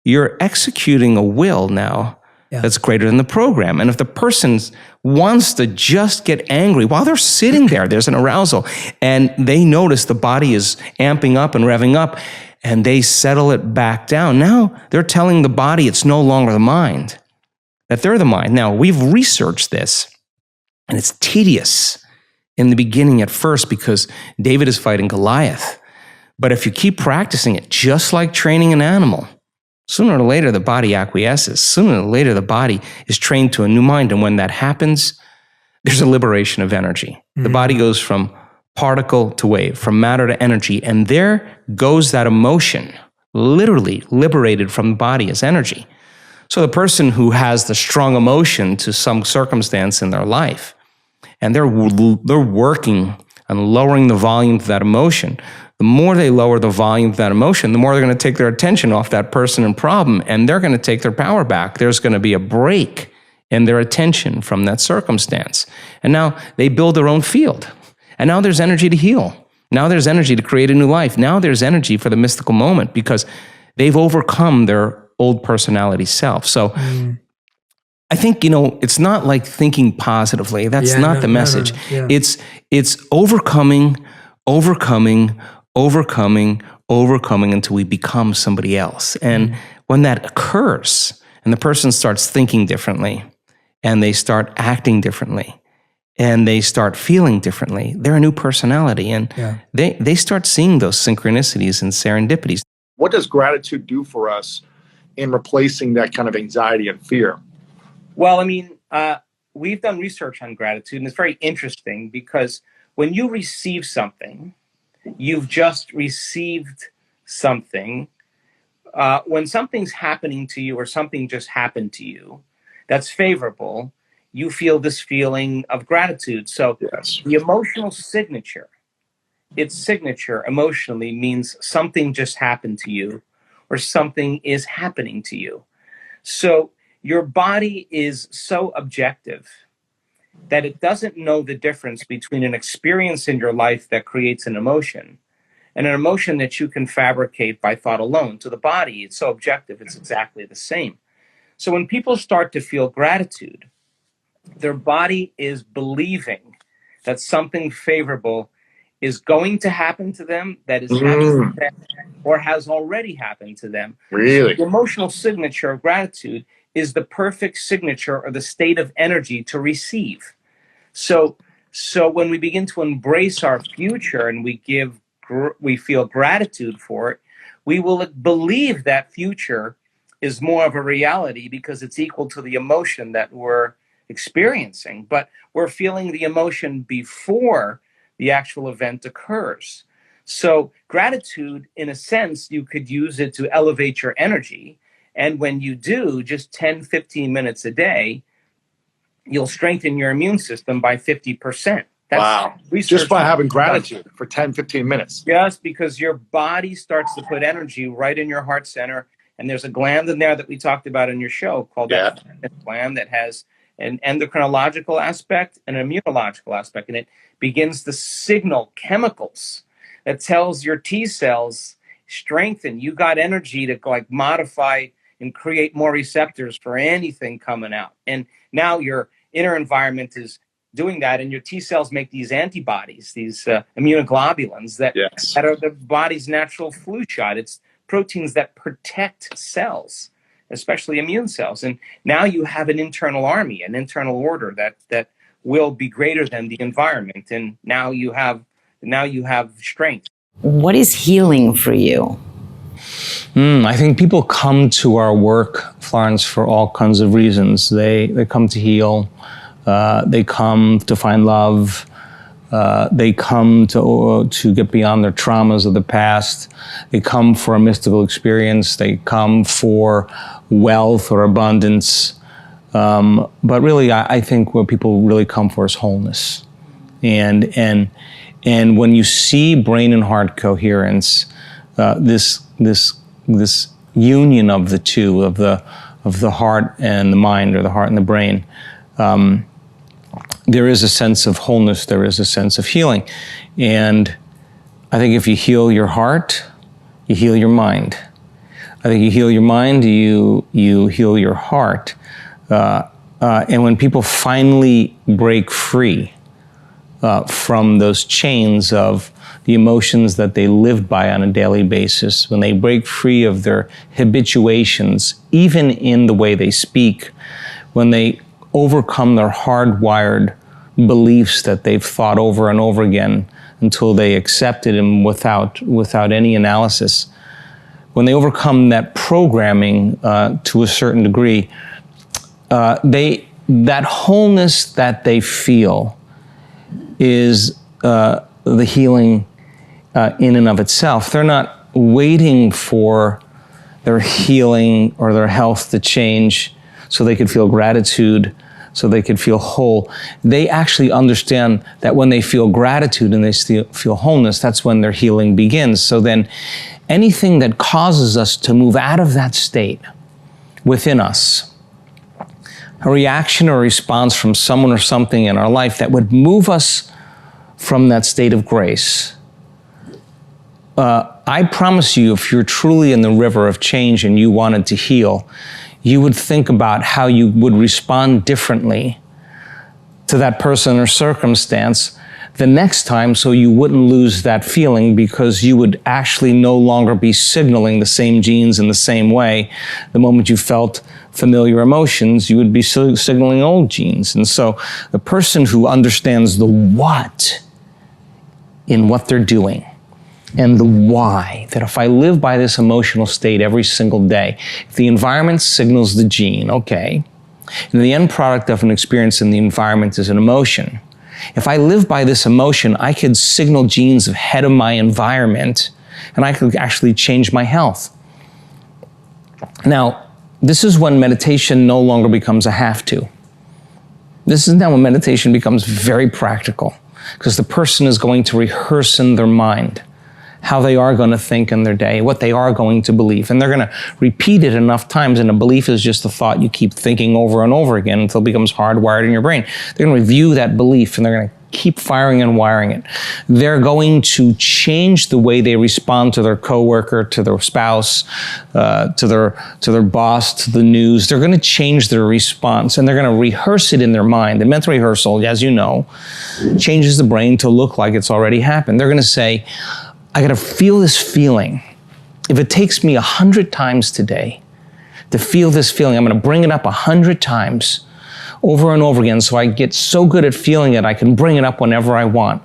you're executing a will now that's greater than the program. And if the person wants to just get angry while they're sitting there, there's an arousal, and they notice the body is amping up and revving up, and they settle it back down. Now they're telling the body it's no longer the mind, that they're the mind. Now, we've researched this, and it's tedious in the beginning at first because David is fighting Goliath. But if you keep practicing it, just like training an animal, sooner or later the body acquiesces. Sooner or later the body is trained to a new mind. And when that happens, there's a liberation of energy. The body goes from particle to wave, from matter to energy. And there goes that emotion, literally liberated from the body as energy. So the person who has the strong emotion to some circumstance in their life, and they're working on lowering the volume of that emotion, the more they lower the volume of that emotion, the more they're going to take their attention off that person and problem, and they're going to take their power back. There's going to be a break in their attention from that circumstance. And now they build their own field. And now there's energy to heal. Now there's energy to create a new life. Now there's energy for the mystical moment because they've overcome their old personality self. So I think, it's not like thinking positively. That's not the message. No. It's overcoming until we become somebody else. And when that occurs and the person starts thinking differently and they start acting differently and they start feeling differently, they're a new personality. And they start seeing those synchronicities and serendipities. What does gratitude do for us in replacing that kind of anxiety and fear? Well, we've done research on gratitude, and it's very interesting because when you receive something, you've just received something. When something's happening to you or something just happened to you that's favorable, you feel this feeling of gratitude. So the emotional signature, its signature emotionally means something just happened to you or something is happening to you. So your body is so objective that it doesn't know the difference between an experience in your life that creates an emotion and an emotion that you can fabricate by thought alone. To the body, it's so objective, it's exactly the same. So when people start to feel gratitude, their body is believing that something favorable is going to happen to them, that is happening to them, or has already happened to them. Really? The emotional signature of gratitude is the perfect signature or the state of energy to receive. So when we begin to embrace our future and we feel gratitude for it, we will believe that future is more of a reality because it's equal to the emotion that we're experiencing. But we're feeling the emotion before the actual event occurs. So gratitude, in a sense, you could use it to elevate your energy. And when you do, just 10, 15 minutes a day, you'll strengthen your immune system by 50%. Wow. Just by having gratitude for 10, 15 minutes. Yes, because your body starts to put energy right in your heart center. And there's a gland in there that we talked about in your show called that gland that has an endocrinological aspect and an immunological aspect. And it begins to signal chemicals that tells your T cells, strengthen. You got energy to modify and create more receptors for anything coming out. And now your inner environment is doing that, and your T cells make these antibodies, these immunoglobulins that are the body's natural flu shot. It's proteins that protect cells, especially immune cells. And now you have an internal army, an internal order that will be greater than the environment. And now you have strength. What is healing for you? I think people come to our work, Florence, for all kinds of reasons. They come to heal. They come to find love. They come to get beyond their traumas of the past. They come for a mystical experience. They come for wealth or abundance. But really, I think what people really come for is wholeness. And when you see brain and heart coherence, this union of the two, of the heart and the mind, or the heart and the brain, there is a sense of wholeness, there is a sense of healing. And I think if you heal your heart, you heal your mind. I think you heal your mind, you heal your heart. And when people finally break free from those chains of the emotions that they live by on a daily basis, when they break free of their habituations, even in the way they speak, when they overcome their hardwired beliefs that they've thought over and over again until they accepted them without any analysis, when they overcome that programming to a certain degree, that wholeness that they feel is the healing in and of itself. They're not waiting for their healing or their health to change so they could feel gratitude, so they could feel whole. They actually understand that when they feel gratitude and they feel wholeness, that's when their healing begins. So then anything that causes us to move out of that state within us, a reaction or response from someone or something in our life that would move us from that state of grace, I promise you, if you're truly in the river of change and you wanted to heal, you would think about how you would respond differently to that person or circumstance the next time, so you wouldn't lose that feeling, because you would actually no longer be signaling the same genes in the same way. The moment you felt familiar emotions, you would be signaling old genes. And so the person who understands the what in what they're doing, and the why, that if I live by this emotional state every single day, if the environment signals the gene, okay, and the end product of an experience in the environment is an emotion. If I live by this emotion, I could signal genes ahead of my environment, and I could actually change my health. Now, this is when meditation no longer becomes a have to. This is now when meditation becomes very practical, because the person is going to rehearse in their mind how they are going to think in their day, what they are going to believe. And they're going to repeat it enough times, and a belief is just a thought you keep thinking over and over again until it becomes hardwired in your brain. They're going to review that belief, and they're going to keep firing and wiring it. They're going to change the way they respond to their coworker, to their spouse, to their boss, to the news. They're going to change their response, and they're going to rehearse it in their mind. The mental rehearsal, as you know, changes the brain to look like it's already happened. They're going to say, I got to feel this feeling. If it takes me 100 times today to feel this feeling, I'm going to bring it up 100 times over and over again, so I get so good at feeling it, I can bring it up whenever I want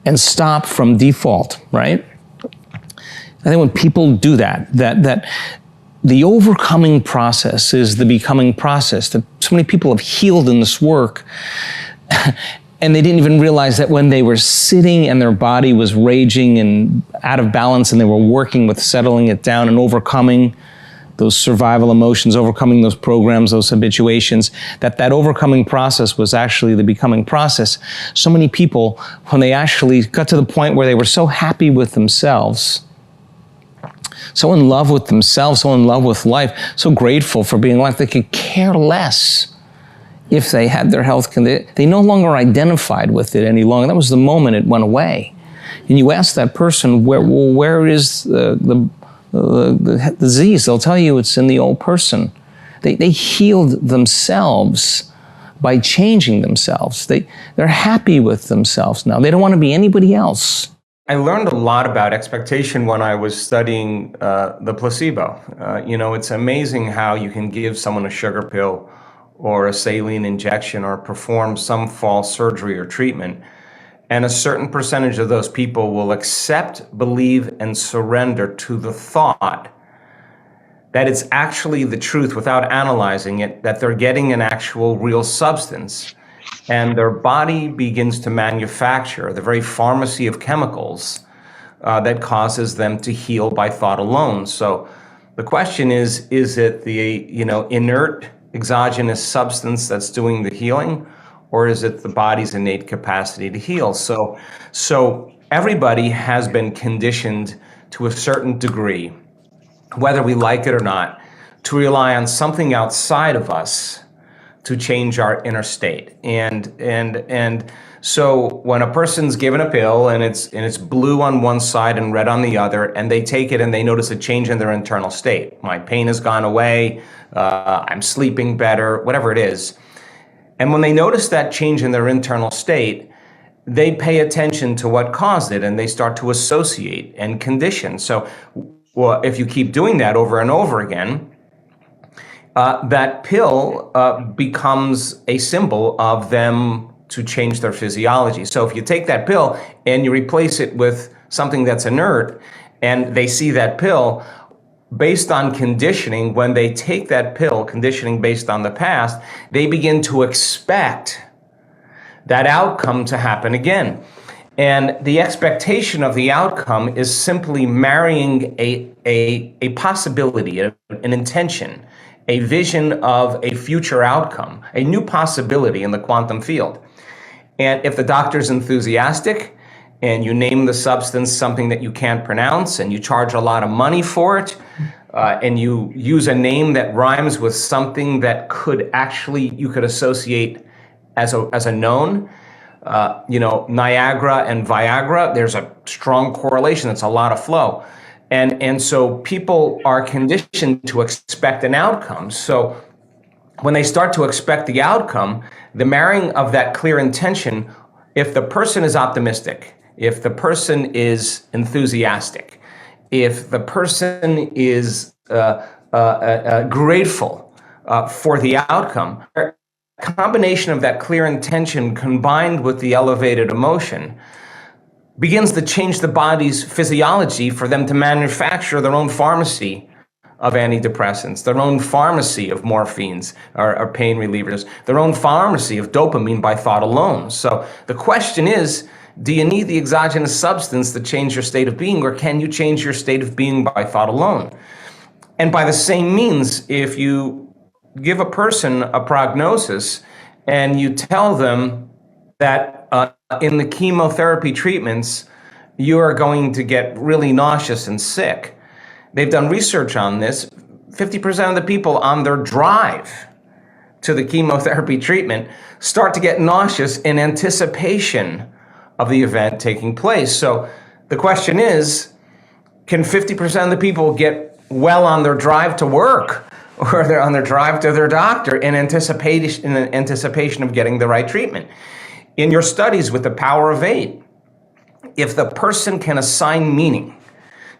and stop from default, right? I think when people do that the overcoming process is the becoming process. That so many people have healed in this work and they didn't even realize that when they were sitting and their body was raging and out of balance, and they were working with settling it down and overcoming those survival emotions, overcoming those programs, those habituations, that overcoming process was actually the becoming process. So many people, when they actually got to the point where they were so happy with themselves, so in love with themselves, so in love with life, so grateful for being alive, they could care less if they had their health condition. They no longer identified with it any longer. That was the moment it went away. And you ask that person, where is the disease? They'll tell you it's in the old person. They healed themselves by changing themselves. They're happy with themselves now. They don't want to be anybody else. I learned a lot about expectation when I was studying the placebo. It's amazing how you can give someone a sugar pill or a saline injection or perform some false surgery or treatment, and a certain percentage of those people will accept, believe, and surrender to the thought that it's actually the truth without analyzing it, that they're getting an actual real substance. And their body begins to manufacture the very pharmacy of chemicals that causes them to heal by thought alone. So the question is it the inert exogenous substance that's doing the healing, or is it the body's innate capacity to heal? So everybody has been conditioned to a certain degree, whether we like it or not, to rely on something outside of us to change our inner state. And so when a person's given a pill and it's blue on one side and red on the other, and they take it and they notice a change in their internal state. My pain has gone away, I'm sleeping better, whatever it is. And when they notice that change in their internal state, they pay attention to what caused it and they start to associate and condition. So if you keep doing that over and over again, that pill becomes a symbol of them to change their physiology. So if you take that pill and you replace it with something that's inert, and they see that pill, based on conditioning, when they take that pill, conditioning based on the past, they begin to expect that outcome to happen again. And the expectation of the outcome is simply marrying a possibility, an intention, a vision of a future outcome, a new possibility in the quantum field. And if the doctor's enthusiastic and you name the substance something that you can't pronounce and you charge a lot of money for it, and you use a name that rhymes with something that you could associate as a known, Niagara and Viagra, there's a strong correlation. It's a lot of flow. And so people are conditioned to expect an outcome. So when they start to expect the outcome, the marrying of that clear intention, if the person is optimistic, if the person is enthusiastic, if the person is grateful for the outcome, a combination of that clear intention combined with the elevated emotion begins to change the body's physiology for them to manufacture their own pharmacy of antidepressants, their own pharmacy of morphines or pain relievers, their own pharmacy of dopamine by thought alone. So the question is, do you need the exogenous substance to change your state of being, or can you change your state of being by thought alone? And by the same means, if you give a person a prognosis and you tell them that in the chemotherapy treatments, you are going to get really nauseous and sick. They've done research on this. 50% of the people on their drive to the chemotherapy treatment start to get nauseous in anticipation of the event taking place. So the question is, can 50% of the people get well on their drive to work, or they're on their drive to their doctor in anticipation of getting the right treatment? In your studies with the power of 8, if the person can assign meaning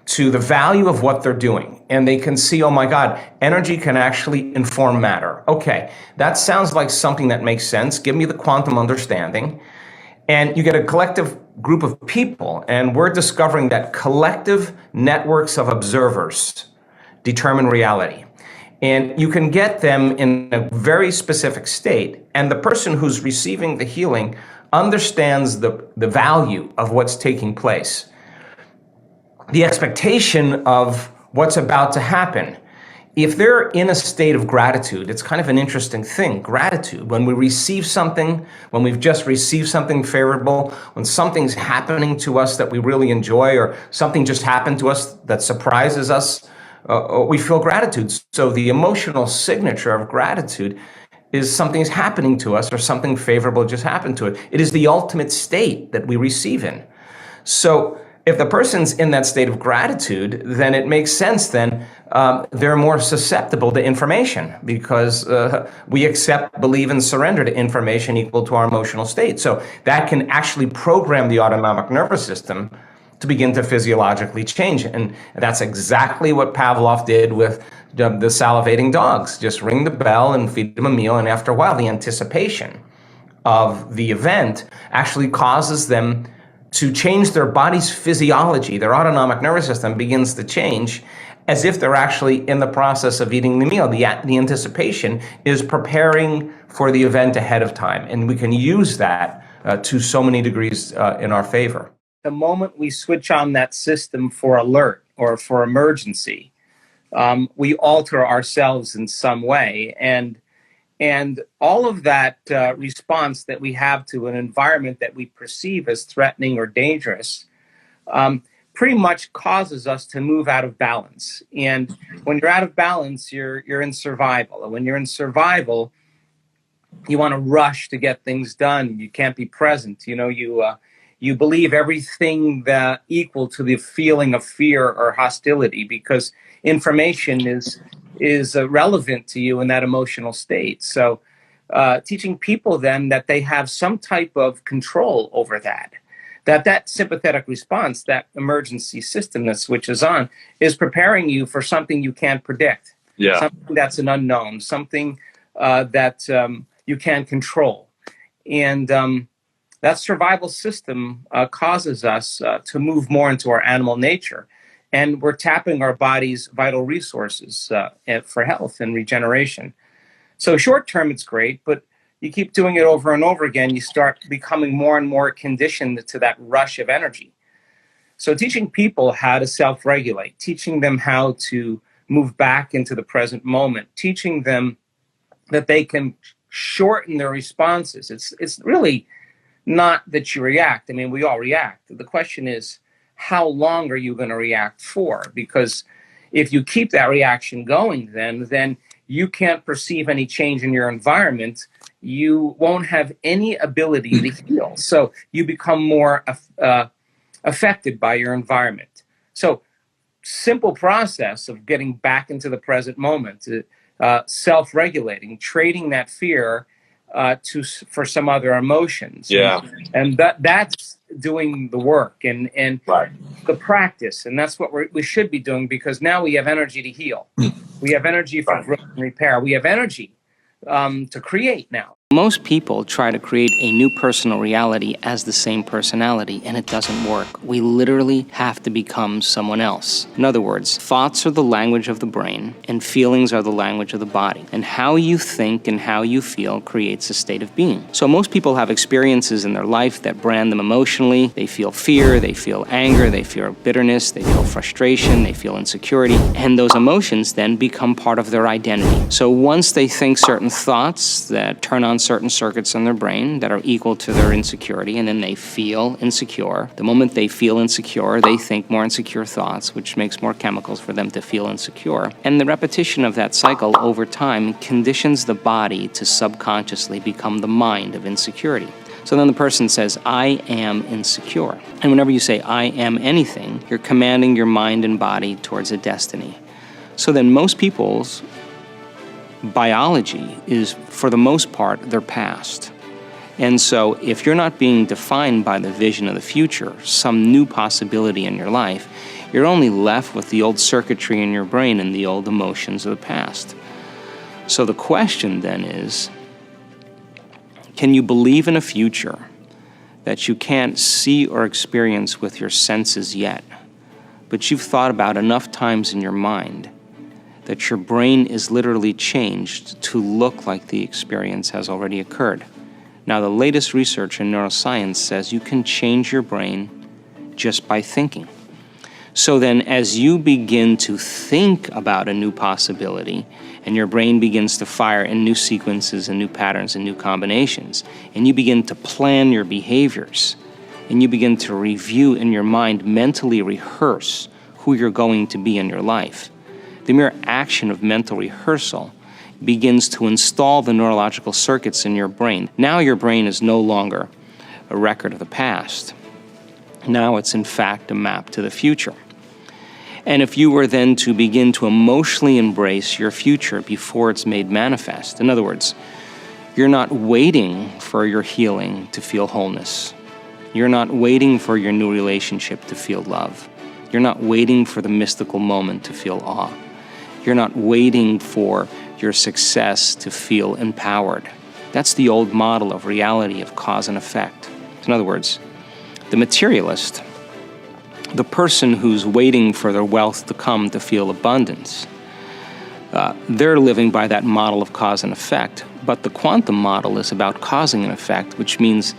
to the value of what they're doing, and they can see, oh my God, energy can actually inform matter. Okay, that sounds like something that makes sense. Give me the quantum understanding. And you get a collective group of people, and we're discovering that collective networks of observers determine reality. And you can get them in a very specific state, and the person who's receiving the healing understands the value of what's taking place, the expectation of what's about to happen. If they're in a state of gratitude, it's kind of an interesting thing, gratitude. When we receive something, when we've just received something favorable, when something's happening to us that we really enjoy, or something just happened to us that surprises us, we feel gratitude. So the emotional signature of gratitude is something's happening to us, or something favorable just happened to it. It is the ultimate state that we receive in. So if the person's in that state of gratitude, then it makes sense then they're more susceptible to information, because we accept, believe, and surrender to information equal to our emotional state. So that can actually program the autonomic nervous system to begin to physiologically change. And that's exactly what Pavlov did with the salivating dogs. Just ring the bell and feed them a meal, and after a while, the anticipation of the event actually causes them to change their body's physiology. Their autonomic nervous system begins to change as if they're actually in the process of eating the meal. The anticipation is preparing for the event ahead of time, and we can use that to so many degrees in our favor. The moment we switch on that system for alert or for emergency, we alter ourselves in some way. And all of that response that we have to an environment that we perceive as threatening or dangerous pretty much causes us to move out of balance. And when you're out of balance, you're in survival. And when you're in survival, you want to rush to get things done. You can't be present. You believe everything that equal to the feeling of fear or hostility, because information is relevant to you in that emotional state. So teaching people then that they have some type of control over that sympathetic response, that emergency system that switches on, is preparing you for something you can't predict. Yeah. Something that's an unknown, something that you can't control. And that survival system causes us to move more into our animal nature. And we're tapping our body's vital resources for health and regeneration. So short term, it's great, but you keep doing it over and over again, you start becoming more and more conditioned to that rush of energy. So teaching people how to self-regulate, teaching them how to move back into the present moment, teaching them that they can shorten their responses. It's really not that you react. I mean, we all react. The question is, how long are you going to react for? Because if you keep that reaction going, then you can't perceive any change in your environment. You won't have any ability to heal. So you become more affected by your environment. So simple process of getting back into the present moment, self-regulating, trading that fear for some other emotions. Yeah. And that's doing the work and right. The practice. And that's what we should be doing, because now we have energy to heal. We have energy for growth and repair. We have energy to create now. Most people try to create a new personal reality as the same personality, and it doesn't work. We literally have to become someone else. In other words, thoughts are the language of the brain, and feelings are the language of the body. And how you think and how you feel creates a state of being. So most people have experiences in their life that brand them emotionally. They feel fear, they feel anger, they feel bitterness, they feel frustration, they feel insecurity, and those emotions then become part of their identity. So once they think certain thoughts that turn on certain circuits in their brain that are equal to their insecurity, and then they feel insecure. The moment they feel insecure, they think more insecure thoughts, which makes more chemicals for them to feel insecure. And the repetition of that cycle over time conditions the body to subconsciously become the mind of insecurity. So then the person says, I am insecure. And whenever you say, I am anything, you're commanding your mind and body towards a destiny. So then most people's biology is, for the most part, their past. And so if you're not being defined by the vision of the future, some new possibility in your life, you're only left with the old circuitry in your brain and the old emotions of the past. So the question then is, can you believe in a future that you can't see or experience with your senses yet, but you've thought about enough times in your mind that your brain is literally changed to look like the experience has already occurred? Now, the latest research in neuroscience says you can change your brain just by thinking. So then, as you begin to think about a new possibility, and your brain begins to fire in new sequences and new patterns and new combinations, and you begin to plan your behaviors, and you begin to review in your mind, mentally rehearse who you're going to be in your life, the mere action of mental rehearsal begins to install the neurological circuits in your brain. Now your brain is no longer a record of the past. Now it's in fact a map to the future. And if you were then to begin to emotionally embrace your future before it's made manifest, in other words, you're not waiting for your healing to feel wholeness. You're not waiting for your new relationship to feel love. You're not waiting for the mystical moment to feel awe. You're not waiting for your success to feel empowered. That's the old model of reality, of cause and effect. In other words, the materialist, the person who's waiting for their wealth to come to feel abundance, they're living by that model of cause and effect. But the quantum model is about causing an effect, which means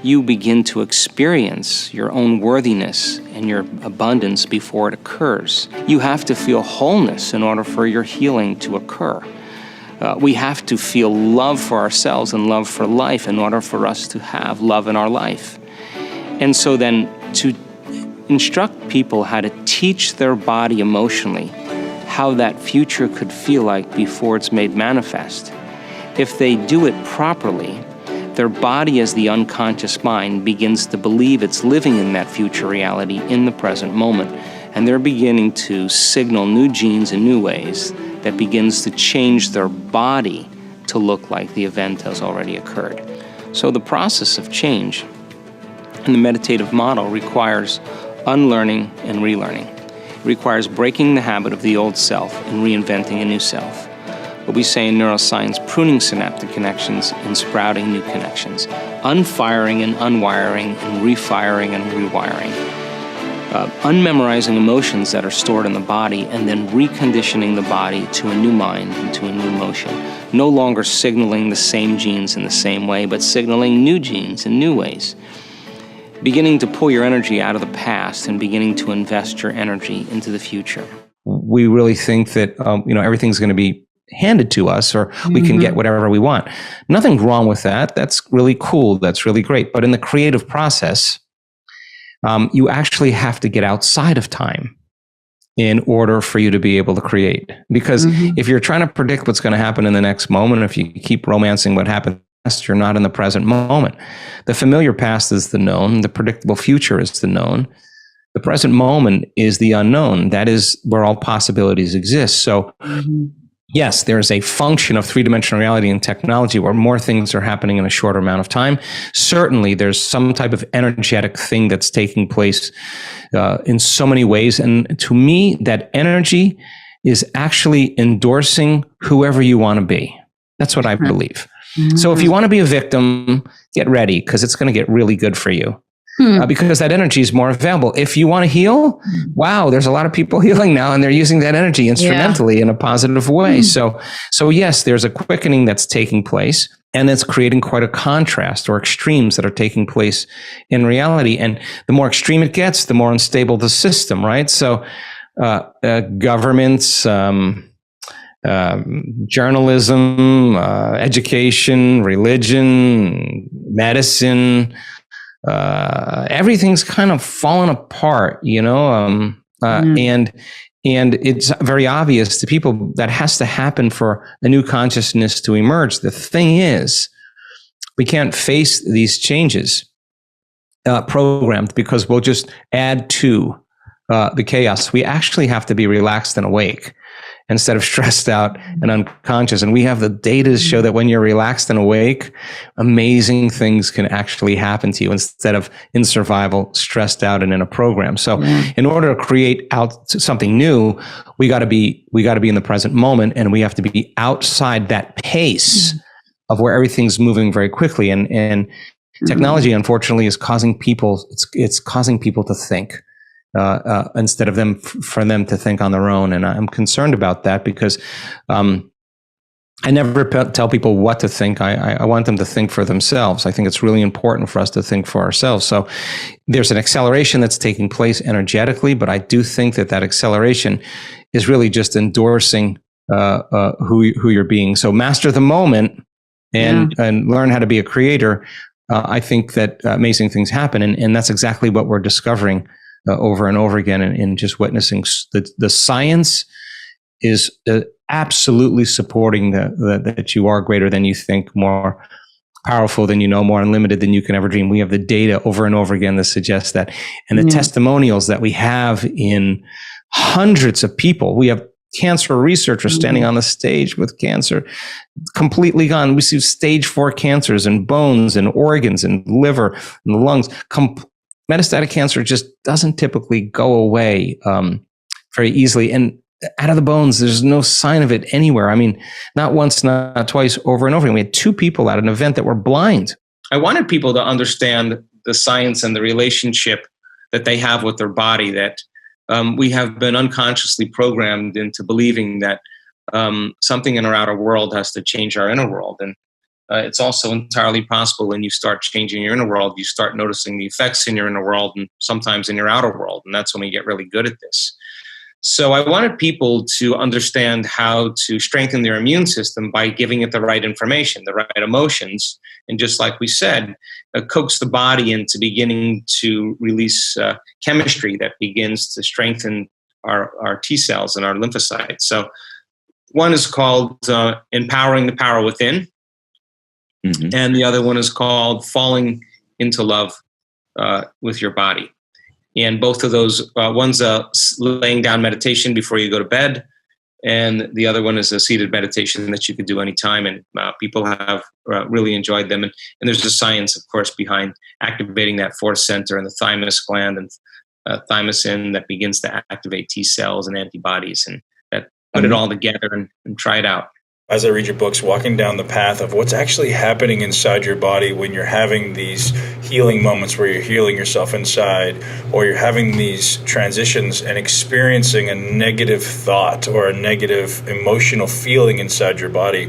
you begin to experience your own worthiness and your abundance before it occurs. You have to feel wholeness in order for your healing to occur. We have to feel love for ourselves and love for life in order for us to have love in our life. And so then to instruct people how to teach their body emotionally how that future could feel like before it's made manifest. If they do it properly, their body as the unconscious mind begins to believe it's living in that future reality in the present moment, and they're beginning to signal new genes in new ways that begins to change their body to look like the event has already occurred. So the process of change in the meditative model requires unlearning and relearning. It requires breaking the habit of the old self and reinventing a new self. What we say in neuroscience, pruning synaptic connections and sprouting new connections, unfiring and unwiring and refiring and rewiring, unmemorizing emotions that are stored in the body and then reconditioning the body to a new mind and to a new emotion. No longer signaling the same genes in the same way, but signaling new genes in new ways. Beginning to pull your energy out of the past and beginning to invest your energy into the future. We really think that everything's going to be handed to us, or we can get whatever we want. Nothing wrong with that. That's really cool. That's really great. But in the creative process, you actually have to get outside of time in order for you to be able to create. Because if you're trying to predict what's going to happen in the next moment, if you keep romancing what happened past, you're not in the present moment. The familiar past is the known. The predictable future is the known. The present moment is the unknown. That is where all possibilities exist. So yes, there's a function of three-dimensional reality and technology where more things are happening in a shorter amount of time. Certainly, there's some type of energetic thing that's taking place in so many ways. And to me, that energy is actually endorsing whoever you want to be. That's what I believe. So if you want to be a victim, get ready, because it's going to get really good for you. Because that energy is more available. If you want to heal, wow, there's a lot of people healing now, and they're using that energy instrumentally in a positive way. So yes, there's a quickening that's taking place, and it's creating quite a contrast or extremes that are taking place in reality. And the more extreme it gets, the more unstable the system, right? So governments, journalism, education, religion, medicine, everything's kind of fallen apart, and it's very obvious to people that has to happen for a new consciousness to emerge. The thing is, we can't face these changes programmed, because we'll just add to the chaos. We actually have to be relaxed and awake instead of stressed out and unconscious. And we have the data to show that when you're relaxed and awake, amazing things can actually happen to you instead of in survival, stressed out and in a program. So in order to create out something new, we got to be in the present moment, and we have to be outside that pace of where everything's moving very quickly. And technology, unfortunately, is causing people, it's causing people to think. Instead of for them to think on their own. And I'm concerned about that, because I never tell people what to think. I want them to think for themselves. I think it's really important for us to think for ourselves. So there's an acceleration that's taking place energetically, but I do think that acceleration is really just endorsing who you're being. So master the moment and learn how to be a creator. I think that amazing things happen. And that's exactly what we're discovering over and over again, and just witnessing the science is absolutely supporting that you are greater than you think, more powerful than you know, more unlimited than you can ever dream. We have the data over and over again that suggests that, and the testimonials that we have in hundreds of people. We have cancer researchers standing on the stage with cancer, completely gone. We see stage 4 cancers in bones and organs and liver and the lungs. Metastatic cancer just doesn't typically go away very easily. And out of the bones, there's no sign of it anywhere. I mean, not once, not twice, over and over again. We had 2 people at an event that were blind. I wanted people to understand the science and the relationship that they have with their body, that we have been unconsciously programmed into believing that something in our outer world has to change our inner world. And it's also entirely possible when you start changing your inner world, you start noticing the effects in your inner world and sometimes in your outer world. And that's when we get really good at this. So I wanted people to understand how to strengthen their immune system by giving it the right information, the right emotions, and just like we said, coax the body into beginning to release chemistry that begins to strengthen our T cells and our lymphocytes. So one is called empowering the power within, and the other one is called falling into love with your body. And both of those, one's a laying down meditation before you go to bed, and the other one is a seated meditation that you could do anytime. And people have really enjoyed them. And there's a science, of course, behind activating that fourth center in the thymus gland and thymosin that begins to activate T cells and antibodies, and that put it all together and try it out. As I read your books, walking down the path of what's actually happening inside your body when you're having these healing moments where you're healing yourself inside, or you're having these transitions and experiencing a negative thought or a negative emotional feeling inside your body.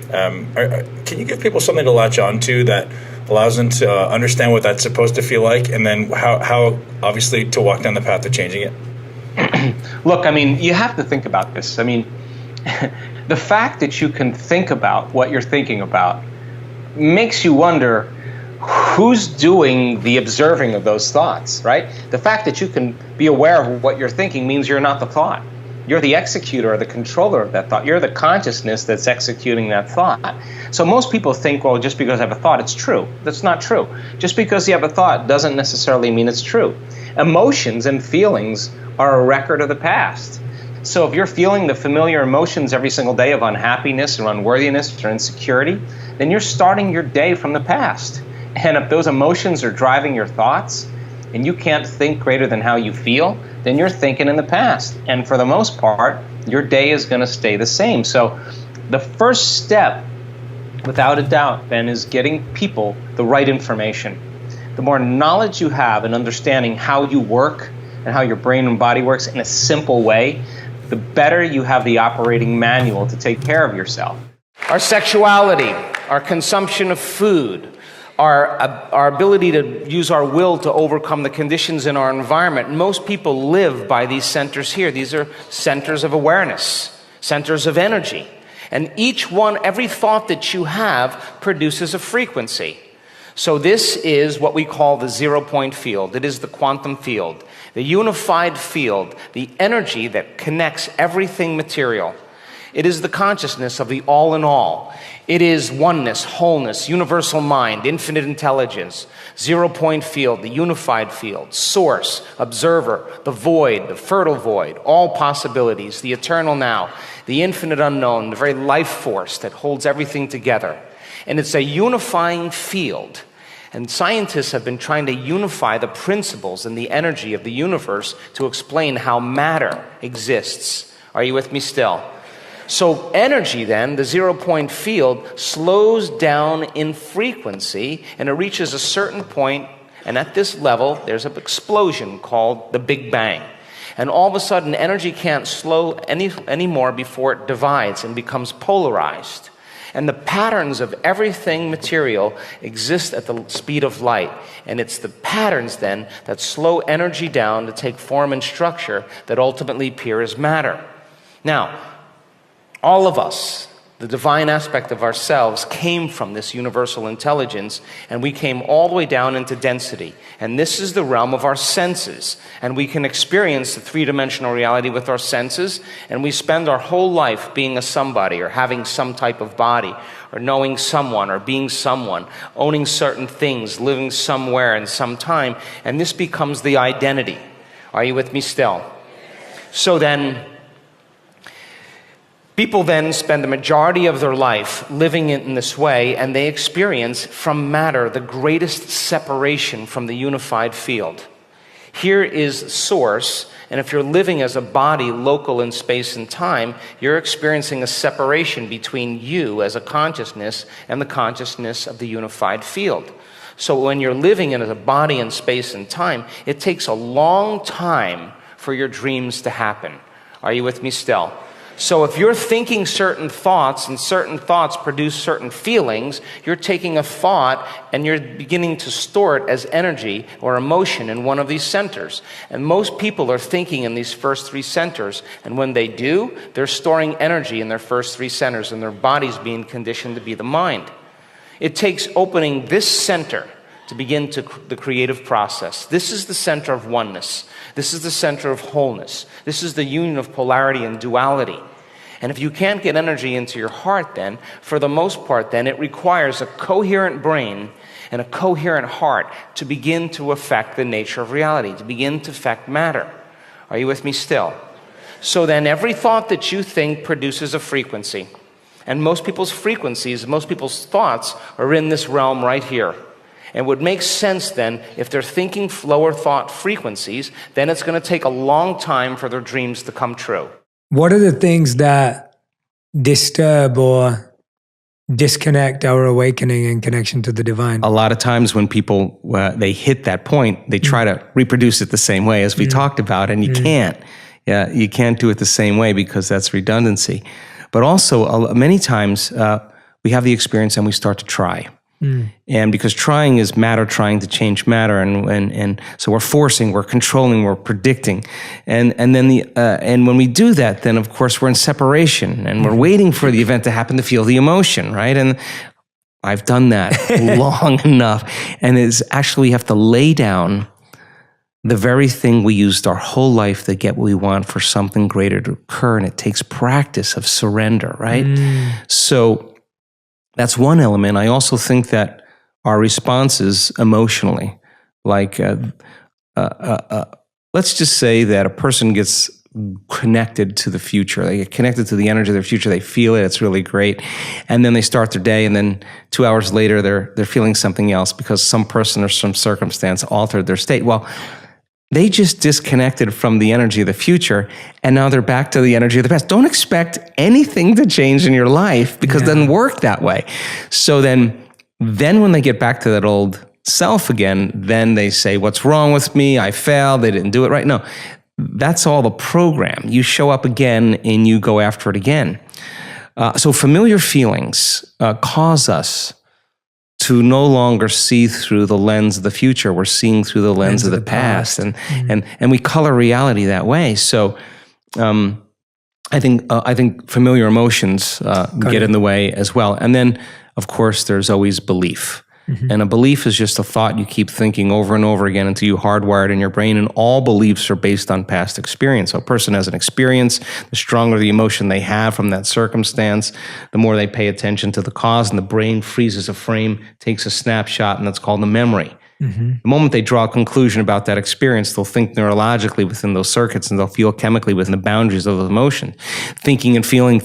Can you give people something to latch on to that allows them to understand what that's supposed to feel like, and then how obviously to walk down the path to changing it? Look, I mean, you have to think about this. I mean, the fact that you can think about what you're thinking about makes you wonder who's doing the observing of those thoughts, right? The fact that you can be aware of what you're thinking means you're not the thought. You're the executor or the controller of that thought. You're the consciousness that's executing that thought. So most people think, well, just because I have a thought, it's true. That's not true. Just because you have a thought doesn't necessarily mean it's true. Emotions and feelings are a record of the past. So if you're feeling the familiar emotions every single day of unhappiness or unworthiness or insecurity, then you're starting your day from the past. And if those emotions are driving your thoughts and you can't think greater than how you feel, then you're thinking in the past. And for the most part, your day is going to stay the same. So the first step, without a doubt, Ben, is getting people the right information. The more knowledge you have and understanding how you work and how your brain and body works in a simple way, the better you have the operating manual to take care of yourself. Our sexuality, our consumption of food, our ability to use our will to overcome the conditions in our environment. Most people live by these centers here. These are centers of awareness, centers of energy. And each one, every thought that you have produces a frequency. So this is what we call the 0-point field. It is the quantum field, the unified field, the energy that connects everything material. It is the consciousness of the all in all. It is oneness, wholeness, universal mind, infinite intelligence, 0-point field, the unified field, source, observer, the void, the fertile void, all possibilities, the eternal now, the infinite unknown, the very life force that holds everything together. And it's a unifying field. And scientists have been trying to unify the principles and the energy of the universe to explain how matter exists. Are you with me still? So energy then, the 0-point field, slows down in frequency and it reaches a certain point, and at this level there's an explosion called the Big Bang. And all of a sudden energy can't slow anymore before it divides and becomes polarized. And the patterns of everything material exist at the speed of light. And it's the patterns then that slow energy down to take form and structure that ultimately appear as matter. Now, all of us, the divine aspect of ourselves, came from this universal intelligence, and we came all the way down into density. And this is the realm of our senses. And we can experience the three-dimensional reality with our senses, and we spend our whole life being a somebody, or having some type of body, or knowing someone, or being someone, owning certain things, living somewhere in some time, and this becomes the identity. Are you with me still? So then, People then spend the majority of their life living in this way, and they experience from matter the greatest separation from the unified field. Here is source, and if you're living as a body local in space and time, you're experiencing a separation between you as a consciousness and the consciousness of the unified field. So when you're living in a body in space and time, it takes a long time for your dreams to happen. Are you with me still? So if you're thinking certain thoughts and certain thoughts produce certain feelings, you're taking a thought and you're beginning to store it as energy or emotion in one of these centers. And most people are thinking in these first three centers. And when they do, they're storing energy in their first three centers, and their body's being conditioned to be the mind. It takes opening this center to begin the creative process. This is the center of oneness. This is the center of wholeness. This is the union of polarity and duality. And if you can't get energy into your heart, then, for the most part, then, it requires a coherent brain and a coherent heart to begin to affect the nature of reality, to begin to affect matter. Are you with me still? So then every thought that you think produces a frequency. And most people's frequencies, most people's thoughts are in this realm right here. And it would make sense then, if they're thinking lower thought frequencies, then it's going to take a long time for their dreams to come true. What are the things that disturb or disconnect our awakening and connection to the divine? A lot of times when people, they hit that point, they try to reproduce it the same way as we talked about, and you can't. Yeah, you can't do it the same way because that's redundancy. But also, many times, we have the experience and we start to try. And because trying is matter trying to change matter, and so we're forcing, we're controlling, we're predicting, and then and when we do that, then of course we're in separation, and we're waiting for the event to happen to feel the emotion, right? And I've done that long enough, and it's actually we have to lay down the very thing we used our whole life to get what we want for something greater to occur, and it takes practice of surrender, right? So that's one element. I also think that our responses emotionally, like let's just say that a person gets connected to the future. They get connected to the energy of their future. They feel it. It's really great. And then they start their day, and then 2 hours later, they're feeling something else because some person or some circumstance altered their state. Well, they just disconnected from the energy of the future, and now they're back to the energy of the past. Don't expect anything to change in your life because it doesn't work that way. So then when they get back to that old self again, then they say, what's wrong with me? I failed. They didn't do it right. No, that's all the program. You show up again and you go after it again. So familiar feelings cause us to no longer see through the lens of the future. We're seeing through the lens of the past. And we color reality that way. So I think familiar emotions get in the way as well. And then, of course, there's always belief. And a belief is just a thought you keep thinking over and over again until you hardwire it in your brain. And all beliefs are based on past experience. So a person has an experience, the stronger the emotion they have from that circumstance, the more they pay attention to the cause, and the brain freezes a frame, takes a snapshot, and that's called a memory. The moment they draw a conclusion about that experience, they'll think neurologically within those circuits, and they'll feel chemically within the boundaries of those emotions. Thinking and feeling,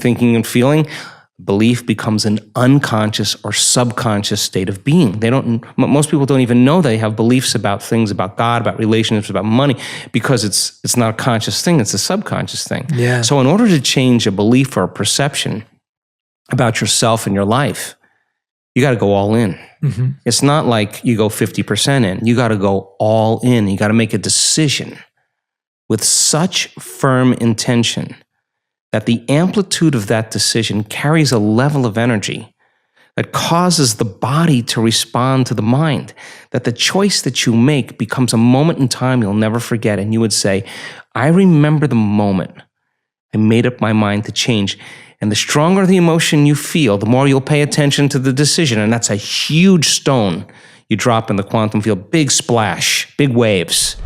belief becomes an unconscious or subconscious state of being. Most people don't even know they have beliefs about things, about God, about relationships, about money, because it's not a conscious thing, it's a subconscious thing. Yeah. So in order to change a belief or a perception about yourself and your life, you got to go all in. It's not like you go 50% in. You got to go all in. You got to make a decision with such firm intention that the amplitude of that decision carries a level of energy that causes the body to respond to the mind, that the choice that you make becomes a moment in time you'll never forget. And you would say, I remember the moment I made up my mind to change. And the stronger the emotion you feel, the more you'll pay attention to the decision. And that's a huge stone you drop in the quantum field. Big splash, big waves.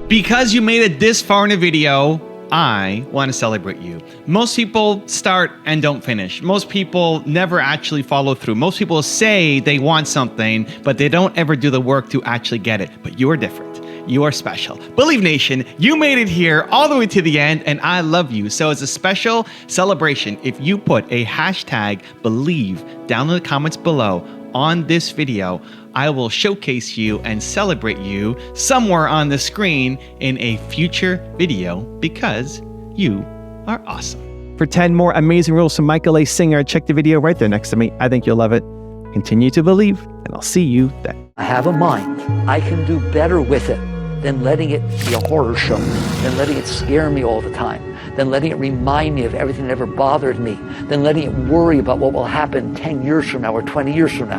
Because you made it this far in a video, I want to celebrate you. Most people start and don't finish. Most people never actually follow through. Most people say they want something, but they don't ever do the work to actually get it. But you are different. you are special. Believe Nation, you made it here all the way to the end, and I love you. So as a special celebration, if you put a hashtag believe down in the comments below on this video, I will showcase you and celebrate you somewhere on the screen in a future video because you are awesome. For 10 more amazing rules from Michael A. Singer, check the video right there next to me. I think you'll love it. Continue to believe, and I'll see you then. I have a mind. I can do better with it than letting it be a horror show, than letting it scare me all the time, than letting it remind me of everything that ever bothered me, than letting it worry about what will happen 10 years from now or 20 years from now.